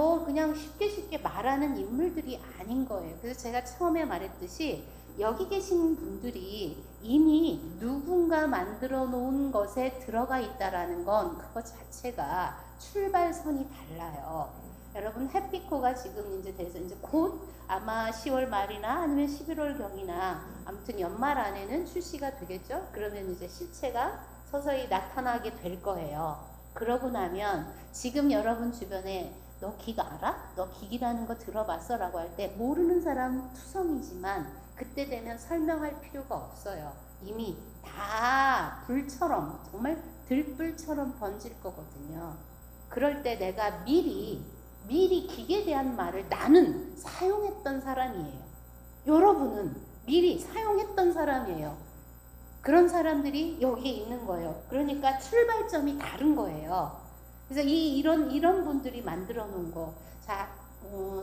쉽게 말하는 인물들이 아닌 거예요. 그래서 제가 처음에 말했듯이 여기 계신 분들이 이미 누군가 만들어 놓은 것에 들어가 있다라는 건 그것 자체가 출발선이 달라요. 여러분 해피코가 지금 이제 돼서 이제 곧 아마 10월 말이나 아니면 11월 경이나 아무튼 연말 안에는 출시가 되겠죠. 그러면 이제 실체가 서서히 나타나게 될 거예요. 그러고 나면 지금 여러분 주변에 너 긱 알아? 너 긱이라는 거 들어봤어? 라고 할 때 모르는 사람 투성이지만 그때 되면 설명할 필요가 없어요. 이미 다 불처럼 정말 들불처럼 번질 거거든요. 그럴 때 내가 미리 기계에 대한 말을 나는 사용했던 사람이에요. 여러분은 미리 사용했던 사람이에요. 그런 사람들이 여기에 있는 거예요. 그러니까 출발점이 다른 거예요. 그래서 이런 분들이 만들어 놓은 거. 자,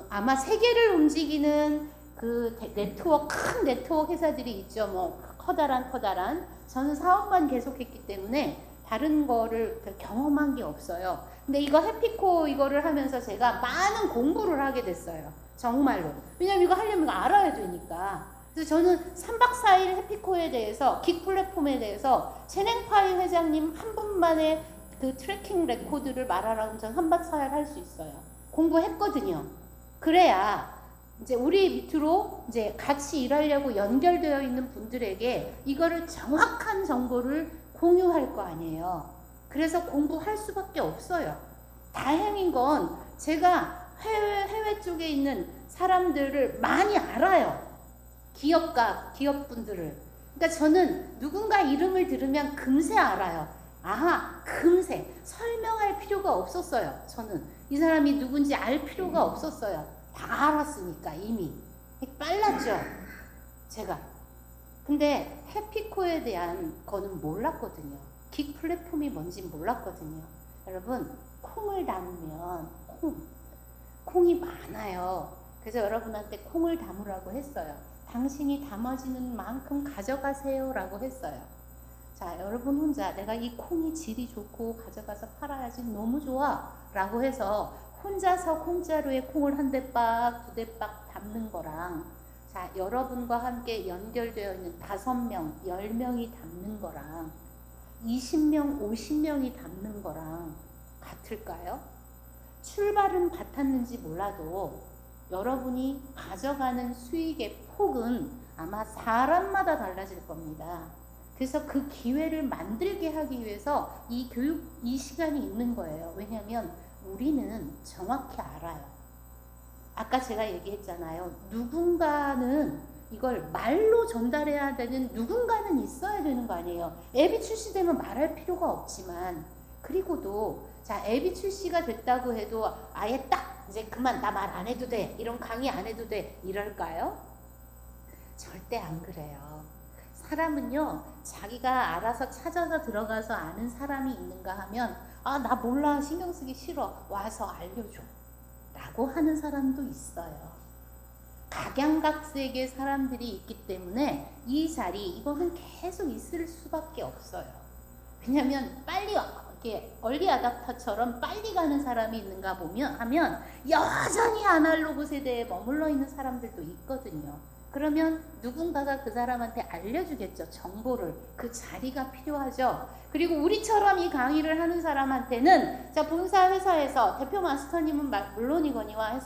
아마 세계를 움직이는 그 큰 네트워크 회사들이 있죠. 뭐 커다란. 저는 사업만 계속했기 때문에 다른 거를 경험한 게 없어요. 근데 이거 해피코 이거를 하면서 제가 많은 공부를 하게 됐어요. 정말로. 왜냐면 이거 하려면 이거 알아야 되니까. 그래서 저는 3박 4일 해피코에 대해서, 긱 플랫폼에 대해서 채냉파이 회장님 한 분만의 그 트래킹 레코드를 말하라고 저는 3박 4일 할 수 있어요. 공부했거든요. 그래야 이제 우리 밑으로 이제 같이 일하려고 연결되어 있는 분들에게 이거를 정확한 정보를 공유할 거 아니에요. 그래서 공부할 수밖에 없어요. 다행인 건 제가 해외 쪽에 있는 사람들을 많이 알아요. 기업분들을. 그러니까 저는 누군가 이름을 들으면 금세 알아요. 아하, 금세. 설명할 필요가 없었어요. 저는 이 사람이 누군지 알 필요가 없었어요. 다 알았으니까 이미. 빨랐죠, 제가. 근데 해피코에 대한 거는 몰랐거든요. 긱 플랫폼이 뭔지 몰랐거든요. 여러분, 콩을 담으면 콩이 많아요. 그래서 여러분한테 콩을 담으라고 했어요. 당신이 담아지는 만큼 가져가세요 라고 했어요. 자, 여러분 혼자 내가 이 콩이 질이 좋고 가져가서 팔아야지 너무 좋아 라고 해서 혼자서 콩자루에 콩을 한 대박, 두 대박 담는 거랑, 자, 여러분과 함께 연결되어 있는 5명, 10명이 담는 거랑 20명, 50명이 담는 거랑 같을까요? 출발은 같았는지 몰라도 여러분이 가져가는 수익의 폭은 아마 사람마다 달라질 겁니다. 그래서 그 기회를 만들게 하기 위해서 이 시간이 있는 거예요. 왜냐하면 우리는 정확히 알아요. 아까 제가 얘기했잖아요. 누군가는 이걸 말로 전달해야 되는 누군가는 있어야 되는 거 아니에요. 앱이 출시되면 말할 필요가 없지만, 그리고도 자, 앱이 출시가 됐다고 해도 아예 딱 이제 그만 나 말 안 해도 돼, 이런 강의 안 해도 돼 이럴까요? 절대 안 그래요. 사람은요, 자기가 알아서 찾아서 들어가서 아는 사람이 있는가 하면, 아, 나 몰라, 신경 쓰기 싫어, 와서 알려줘 라고 하는 사람도 있어요. 각양각색의 사람들이 있기 때문에 이 자리, 이거는 계속 있을 수밖에 없어요. 왜냐면 빨리 이렇게 얼리 아답터처럼 빨리 가는 사람이 있는가 하면 여전히 아날로그 세대에 머물러 있는 사람들도 있거든요. 그러면 누군가가 그 사람한테 알려주겠죠. 정보를. 그 자리가 필요하죠. 그리고 우리처럼 이 강의를 하는 사람한테는, 자, 본사 회사에서 대표 마스터님은 물론이거니와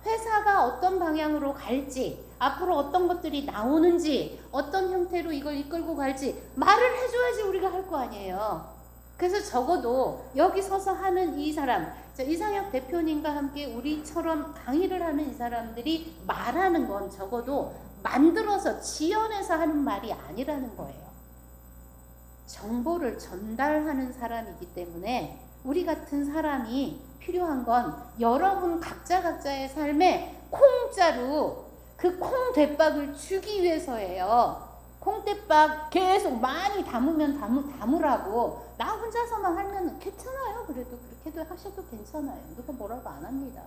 회사가 어떤 방향으로 갈지, 앞으로 어떤 것들이 나오는지, 어떤 형태로 이걸 이끌고 갈지 말을 해줘야지 우리가 할 거 아니에요. 그래서 적어도 여기 서서 하는 이 사람, 이상혁 대표님과 함께 우리처럼 강의를 하는 이 사람들이 말하는 건 적어도 만들어서 지어내서 하는 말이 아니라는 거예요. 정보를 전달하는 사람이기 때문에 우리 같은 사람이 필요한 건 여러분 각자의 삶에 콩자루, 그 콩대박을 주기 위해서예요. 콩대박 계속 많이 담으면 담으라고. 나 혼자서만 하면 괜찮아요. 그래도 그렇게도 하셔도 괜찮아요. 누가 뭐라고 안 합니다.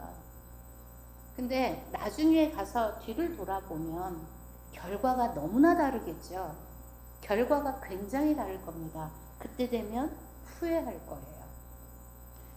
근데 나중에 가서 뒤를 돌아보면 결과가 너무나 다르겠죠. 결과가 굉장히 다를 겁니다. 그때 되면 후회할 거예요.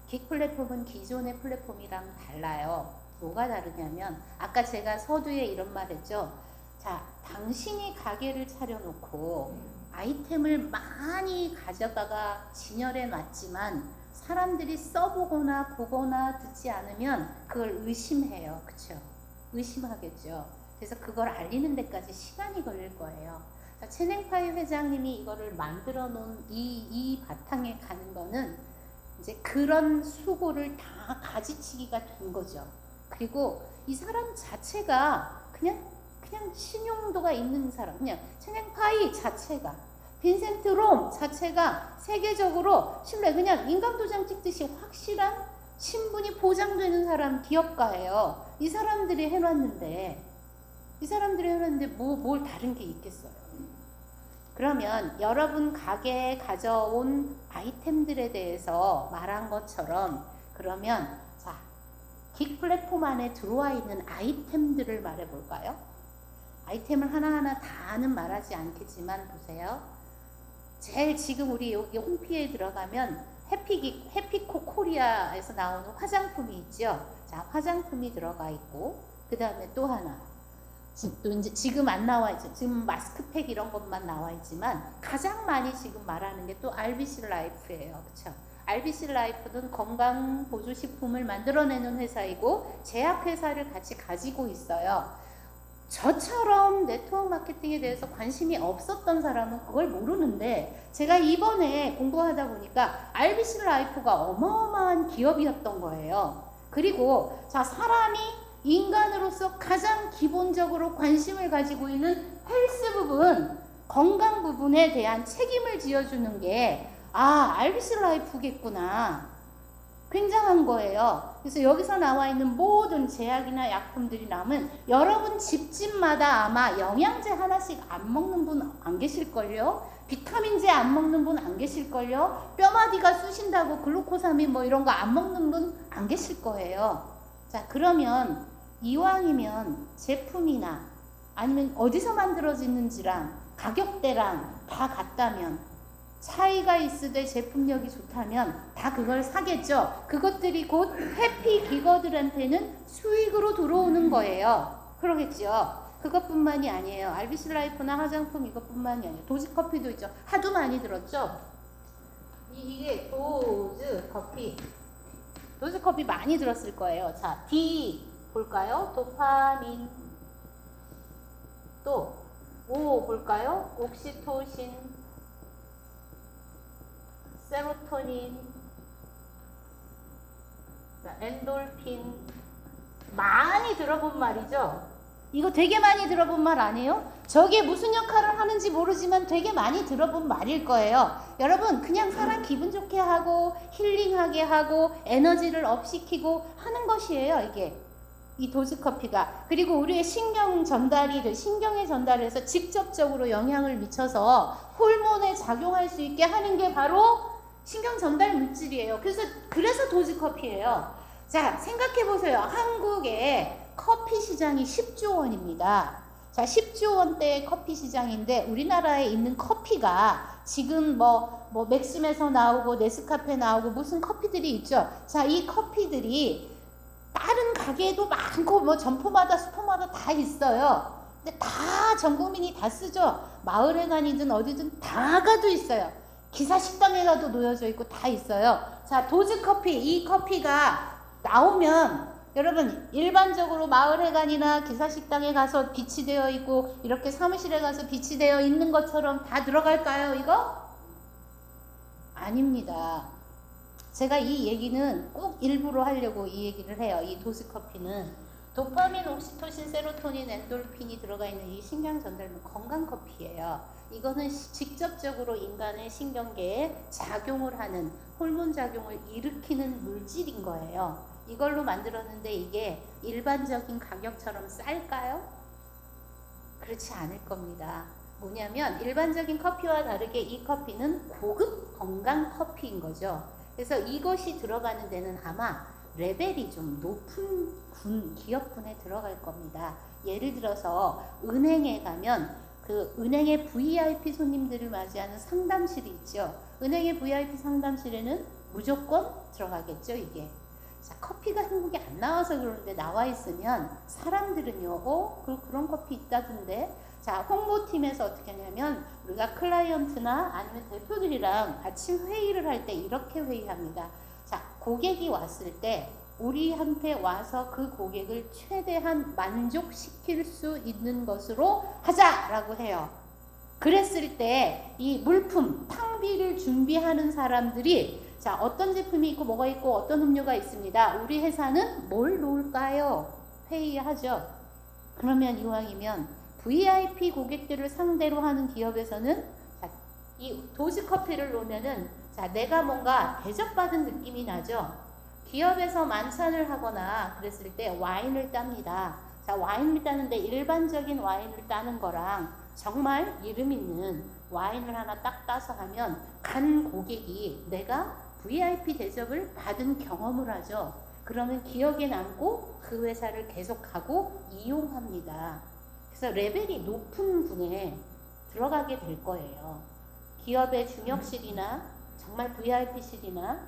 긱 플랫폼은 기존의 플랫폼이랑 달라요. 뭐가 다르냐면, 아까 제가 서두에 이런 말 했죠. 자, 당신이 가게를 차려놓고 아이템을 많이 가져다가 진열해 놨지만 사람들이 써보거나 보거나 듣지 않으면 그걸 의심해요. 그쵸? 의심하겠죠. 그래서 그걸 알리는 데까지 시간이 걸릴 거예요. 자, 채냉파이 회장님이 이거를 만들어 놓은 이 바탕에 가는 거는 이제 그런 수고를 다 가지치기가 된 거죠. 그리고 이 사람 자체가 그냥 신용도가 있는 사람, 그냥 채냉파이 자체가 빈센트 롬 자체가 세계적으로 신뢰, 그냥 인감도장 찍듯이 확실한 신분이 보장되는 사람 기업가예요. 이 사람들이 해놨는데 뭘 다른 게 있겠어요. 그러면 여러분 가게에 가져온 아이템들에 대해서 말한 것처럼, 그러면 자, 긱 플랫폼 안에 들어와 있는 아이템들을 말해볼까요? 아이템을 하나하나 다는 말하지 않겠지만 보세요. 제일 지금 우리 여기 홈피에 들어가면 해피코 코리아에서 나오는 화장품이 있죠. 자, 화장품이 들어가 있고, 그 다음에 또 하나. 또 이제 지금 안 나와 있죠. 지금 마스크팩 이런 것만 나와 있지만 가장 많이 지금 말하는 게 또 RBC 라이프예요. 그렇죠? RBC 라이프는 건강 보조식품을 만들어내는 회사이고 제약회사를 같이 가지고 있어요. 저처럼 네트워크 마케팅에 대해서 관심이 없었던 사람은 그걸 모르는데, 제가 이번에 공부하다 보니까 RBC 라이프가 어마어마한 기업이었던 거예요. 그리고 자, 사람이 인간으로서 가장 기본적으로 관심을 가지고 있는 헬스 부분, 건강 부분에 대한 책임을 지어주는 게 RBC 라이프겠구나. 굉장한 거예요. 그래서 여기서 나와 있는 모든 제약이나 약품들이 나오면 여러분 집집마다 아마 영양제 하나씩 안 먹는 분 안 계실걸요? 비타민제 안 먹는 분 안 계실걸요? 뼈마디가 쑤신다고 글루코사민 뭐 이런 거 안 먹는 분 안 계실 거예요. 자, 그러면 이왕이면 제품이나 아니면 어디서 만들어지는지랑 가격대랑 다 같다면, 차이가 있으되 제품력이 좋다면 다 그걸 사겠죠. 그것들이 곧 해피 기거들한테는 수익으로 들어오는 거예요. 그러겠죠. 그것뿐만이 아니에요. RBC 라이프나 화장품 이것뿐만이 아니에요. 도즈커피도 있죠. 하도 많이 들었죠. 이게 도즈커피. 도즈커피 많이 들었을 거예요. 자, D 볼까요? 도파민. 또 O 볼까요? 옥시토신, 세로토닌, 엔돌핀. 많이 들어본 말이죠. 이거 되게 많이 들어본 말 아니에요? 저게 무슨 역할을 하는지 모르지만 되게 많이 들어본 말일 거예요. 여러분, 그냥 사람 기분 좋게 하고 힐링하게 하고 에너지를 업시키고 하는 것이에요, 이게. 이 도즈커피가. 그리고 우리의 신경의 전달에서 직접적으로 영향을 미쳐서 호르몬에 작용할 수 있게 하는 게 바로 신경 전달 물질이에요. 그래서 도즈커피예요. 자, 생각해 보세요. 한국의 커피 시장이 10조 원입니다. 자, 10조 원대의 커피 시장인데 우리나라에 있는 커피가 지금 뭐 맥심에서 나오고 네스카페 나오고 무슨 커피들이 있죠. 자, 이 커피들이 다른 가게에도 많고 뭐 점포마다 슈퍼마다 다 있어요. 근데 다 전 국민이 다 쓰죠. 마을에 가니든 어디든 다 가도 있어요. 기사 식당에 가도 놓여져 있고 다 있어요. 자, 도즈커피, 이 커피가 나오면 여러분 일반적으로 마을회관이나 기사식당에 가서 비치되어 있고 이렇게 사무실에 가서 비치되어 있는 것처럼 다 들어갈까요, 이거? 아닙니다. 제가 이 얘기는 꼭 일부러 하려고 이 얘기를 해요. 이 도즈커피는 도파민, 옥시토신, 세로토닌, 엔돌핀이 들어가 있는 이 신경 전달물 건강 커피예요. 이거는 직접적으로 인간의 신경계에 작용을 하는 호르몬 작용을 일으키는 물질인 거예요. 이걸로 만들었는데 이게 일반적인 가격처럼 쌀까요? 그렇지 않을 겁니다. 뭐냐면 일반적인 커피와 다르게 이 커피는 고급 건강 커피인 거죠. 그래서 이것이 들어가는 데는 아마 레벨이 좀 높은 기업군에 들어갈 겁니다. 예를 들어서 은행에 가면 그 은행의 VIP 손님들을 맞이하는 상담실이 있죠. 은행의 VIP 상담실에는 무조건 들어가겠죠, 이게. 자, 커피가 한국에 안 나와서 그러는데 나와 있으면 사람들은요, 그런 커피 있다던데. 자, 홍보팀에서 어떻게 하냐면 우리가 클라이언트나 아니면 대표들이랑 같이 회의를 할 때 이렇게 회의합니다. 자, 고객이 왔을 때 우리한테 와서 그 고객을 최대한 만족시킬 수 있는 것으로 하자라고 해요. 그랬을 때 이 물품, 탕비를 준비하는 사람들이 자, 어떤 제품이 있고 뭐가 있고 어떤 음료가 있습니다. 우리 회사는 뭘 놓을까요? 회의하죠. 그러면 이왕이면 VIP 고객들을 상대로 하는 기업에서는 자, 이 도즈 커피를 놓으면은 자, 내가 뭔가 대접받은 느낌이 나죠. 기업에서 만찬을 하거나 그랬을 때 와인을 땁니다. 자, 와인을 따는데 일반적인 와인을 따는 거랑 정말 이름 있는 와인을 하나 딱 따서 하면 간 고객이 내가 VIP 대접을 받은 경험을 하죠. 그러면 기억에 남고 그 회사를 계속하고 이용합니다. 그래서 레벨이 높은 분에 들어가게 될 거예요. 기업의 중역실이나 정말 VIP실이나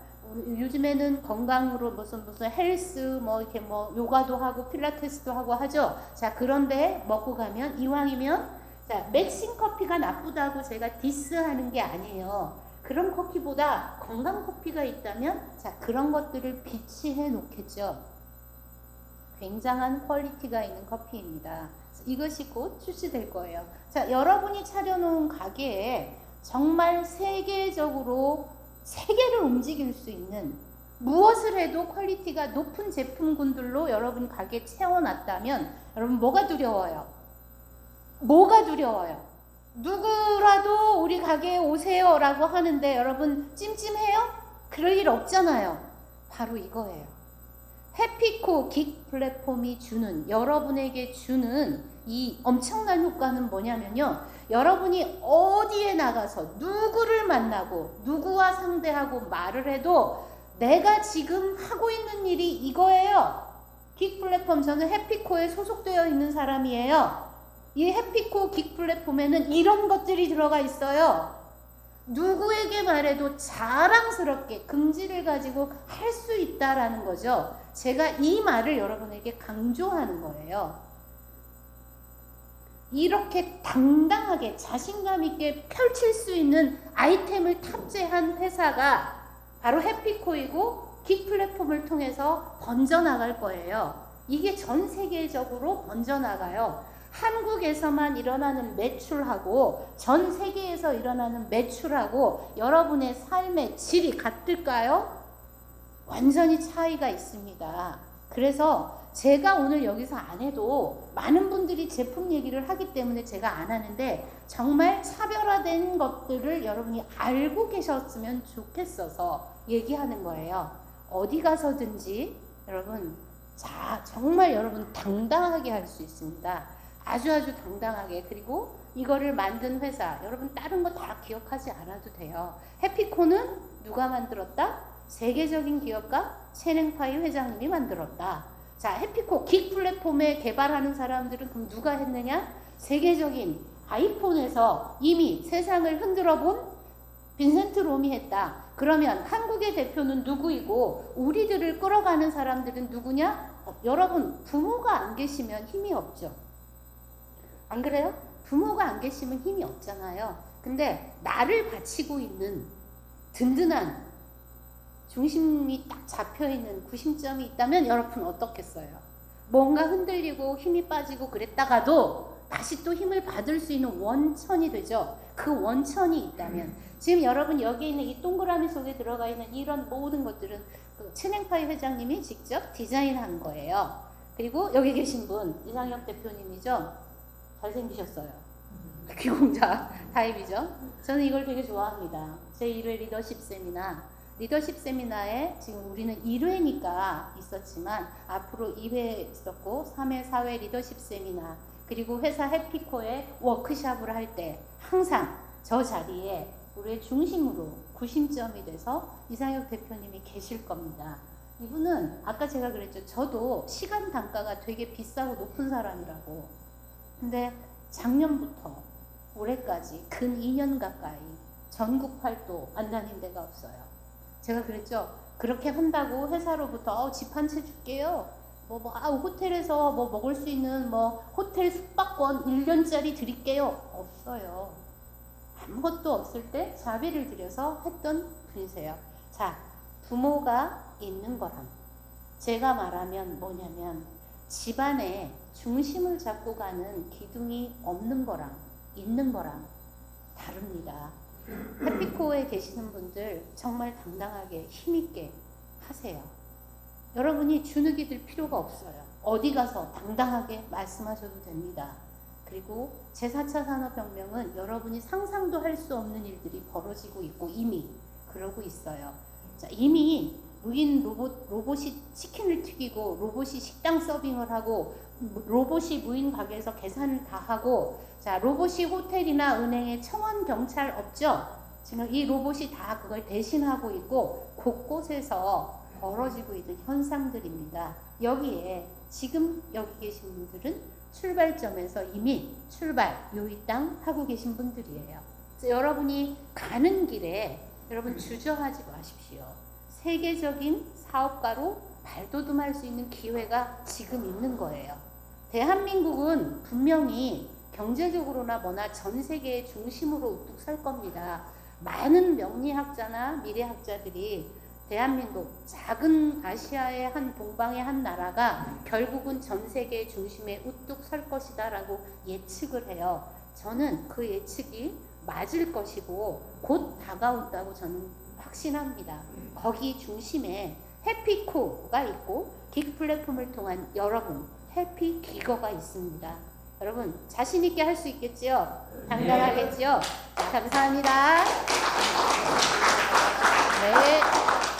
요즘에는 건강으로 무슨 헬스 뭐 이렇게 뭐 요가도 하고 필라테스도 하고 하죠. 자, 그런데 먹고 가면 이왕이면 자, 맥심 커피가 나쁘다고 제가 디스하는 게 아니에요. 그런 커피보다 건강 커피가 있다면 자, 그런 것들을 비치해 놓겠죠. 굉장한 퀄리티가 있는 커피입니다. 이것이 곧 출시될 거예요. 자, 여러분이 차려놓은 가게에 정말 세계적으로 세계를 움직일 수 있는 무엇을 해도 퀄리티가 높은 제품군들로 여러분 가게에 채워놨다면 여러분 뭐가 두려워요? 뭐가 두려워요? 누구라도 우리 가게에 오세요 라고 하는데 여러분 찜찜해요? 그럴 일 없잖아요. 바로 이거예요. 해피코 긱 플랫폼이 주는, 여러분에게 주는 이 엄청난 효과는 뭐냐면요, 여러분이 어디에 나가서 누구를 만나고 누구와 상대하고 말을 해도 내가 지금 하고 있는 일이 이거예요. 긱 플랫폼, 저는 해피코에 소속되어 있는 사람이에요. 이 해피코 긱 플랫폼에는 이런 것들이 들어가 있어요. 누구에게 말해도 자랑스럽게 긍지를 가지고 할 수 있다라는 거죠. 제가 이 말을 여러분에게 강조하는 거예요. 이렇게 당당하게 자신감 있게 펼칠 수 있는 아이템을 탑재한 회사가 바로 해피코이고 긱 플랫폼을 통해서 번져나갈 거예요. 이게 전 세계적으로 번져나가요. 한국에서만 일어나는 매출하고 전 세계에서 일어나는 매출하고 여러분의 삶의 질이 같을까요? 완전히 차이가 있습니다. 그래서 제가 오늘 여기서 안 해도 많은 분들이 제품 얘기를 하기 때문에 제가 안 하는데 정말 차별화된 것들을 여러분이 알고 계셨으면 좋겠어서 얘기하는 거예요. 어디 가서든지 여러분, 자, 정말 여러분 당당하게 할 수 있습니다. 아주 당당하게. 그리고 이거를 만든 회사, 여러분 다른 거 다 기억하지 않아도 돼요. 해피코는 누가 만들었다? 세계적인 기업가 채냉파이 회장님이 만들었다. 자, 해피코 긱 플랫폼에 개발하는 사람들은 그럼 누가 했느냐? 세계적인 아이폰에서 이미 세상을 흔들어 본 빈센트 롬이 했다. 그러면 한국의 대표는 누구이고 우리들을 끌어가는 사람들은 누구냐? 여러분, 부모가 안 계시면 힘이 없죠. 안 그래요? 부모가 안 계시면 힘이 없잖아요. 근데 나를 바치고 있는 든든한 중심이 딱 잡혀있는 구심점이 있다면 여러분 어떻겠어요? 뭔가 흔들리고 힘이 빠지고 그랬다가도 다시 또 힘을 받을 수 있는 원천이 되죠. 그 원천이 있다면 지금 여러분 여기 있는 이 동그라미 속에 들어가 있는 이런 모든 것들은 그 채냉파이 회장님이 직접 디자인한 거예요. 그리고 여기 계신 분 이상혁 대표님이죠. 잘생기셨어요. 귀공자 타입이죠. 저는 이걸 되게 좋아합니다. 제1회 리더십 세미나, 리더십 세미나에 지금 우리는 1회니까 있었지만 앞으로 2회 있었고 3회, 4회 리더십 세미나, 그리고 회사 해피코에 워크샵을 할 때 항상 저 자리에 우리의 중심으로 구심점이 돼서 이상혁 대표님이 계실 겁니다. 이분은 아까 제가 그랬죠. 저도 시간 단가가 되게 비싸고 높은 사람이라고. 근데 작년부터 올해까지 근 2년 가까이 전국 활동 안 다닌 데가 없어요. 제가 그랬죠. 그렇게 한다고 회사로부터 집 한 채 줄게요. 호텔에서 먹을 수 있는 호텔 숙박권 1년짜리 드릴게요. 없어요. 아무것도 없을 때 자비를 들여서 했던 분이세요. 자, 부모가 있는 거랑 제가 말하면 뭐냐면 집안에 중심을 잡고 가는 기둥이 없는 거랑 있는 거랑 다릅니다. 해피코어에 계시는 분들 정말 당당하게 힘있게 하세요. 여러분이 주눅이 들 필요가 없어요. 어디 가서 당당하게 말씀하셔도 됩니다. 그리고 제4차 산업혁명은 여러분이 상상도 할 수 없는 일들이 벌어지고 있고 이미 그러고 있어요. 자, 이미 무인 로봇이 치킨을 튀기고 로봇이 식당 서빙을 하고 로봇이 무인 가게에서 계산을 다 하고 자 로봇이 호텔이나 은행에 청원 경찰 없죠? 지금 이 로봇이 다 그걸 대신하고 있고 곳곳에서 벌어지고 있는 현상들입니다. 여기에 지금 여기 계신 분들은 출발점에서 이미 출발 요이땅 하고 계신 분들이에요. 그래서 여러분이 가는 길에 여러분 주저하지 마십시오. 세계적인 사업가로 발돋움할 수 있는 기회가 지금 있는 거예요. 대한민국은 분명히 경제적으로나 뭐나 전 세계의 중심으로 우뚝 설 겁니다. 많은 명리학자나 미래학자들이 대한민국 작은 아시아의 한 동방의 한 나라가 결국은 전 세계의 중심에 우뚝 설 것이다 라고 예측을 해요. 저는 그 예측이 맞을 것이고 곧 다가온다고 저는 확신합니다. 거기 중심에 해피코가 있고 긱 플랫폼을 통한 여러분 해피기거가 있습니다. 여러분 자신 있게 할 수 있겠지요? 당당하겠지요? 감사합니다. 네.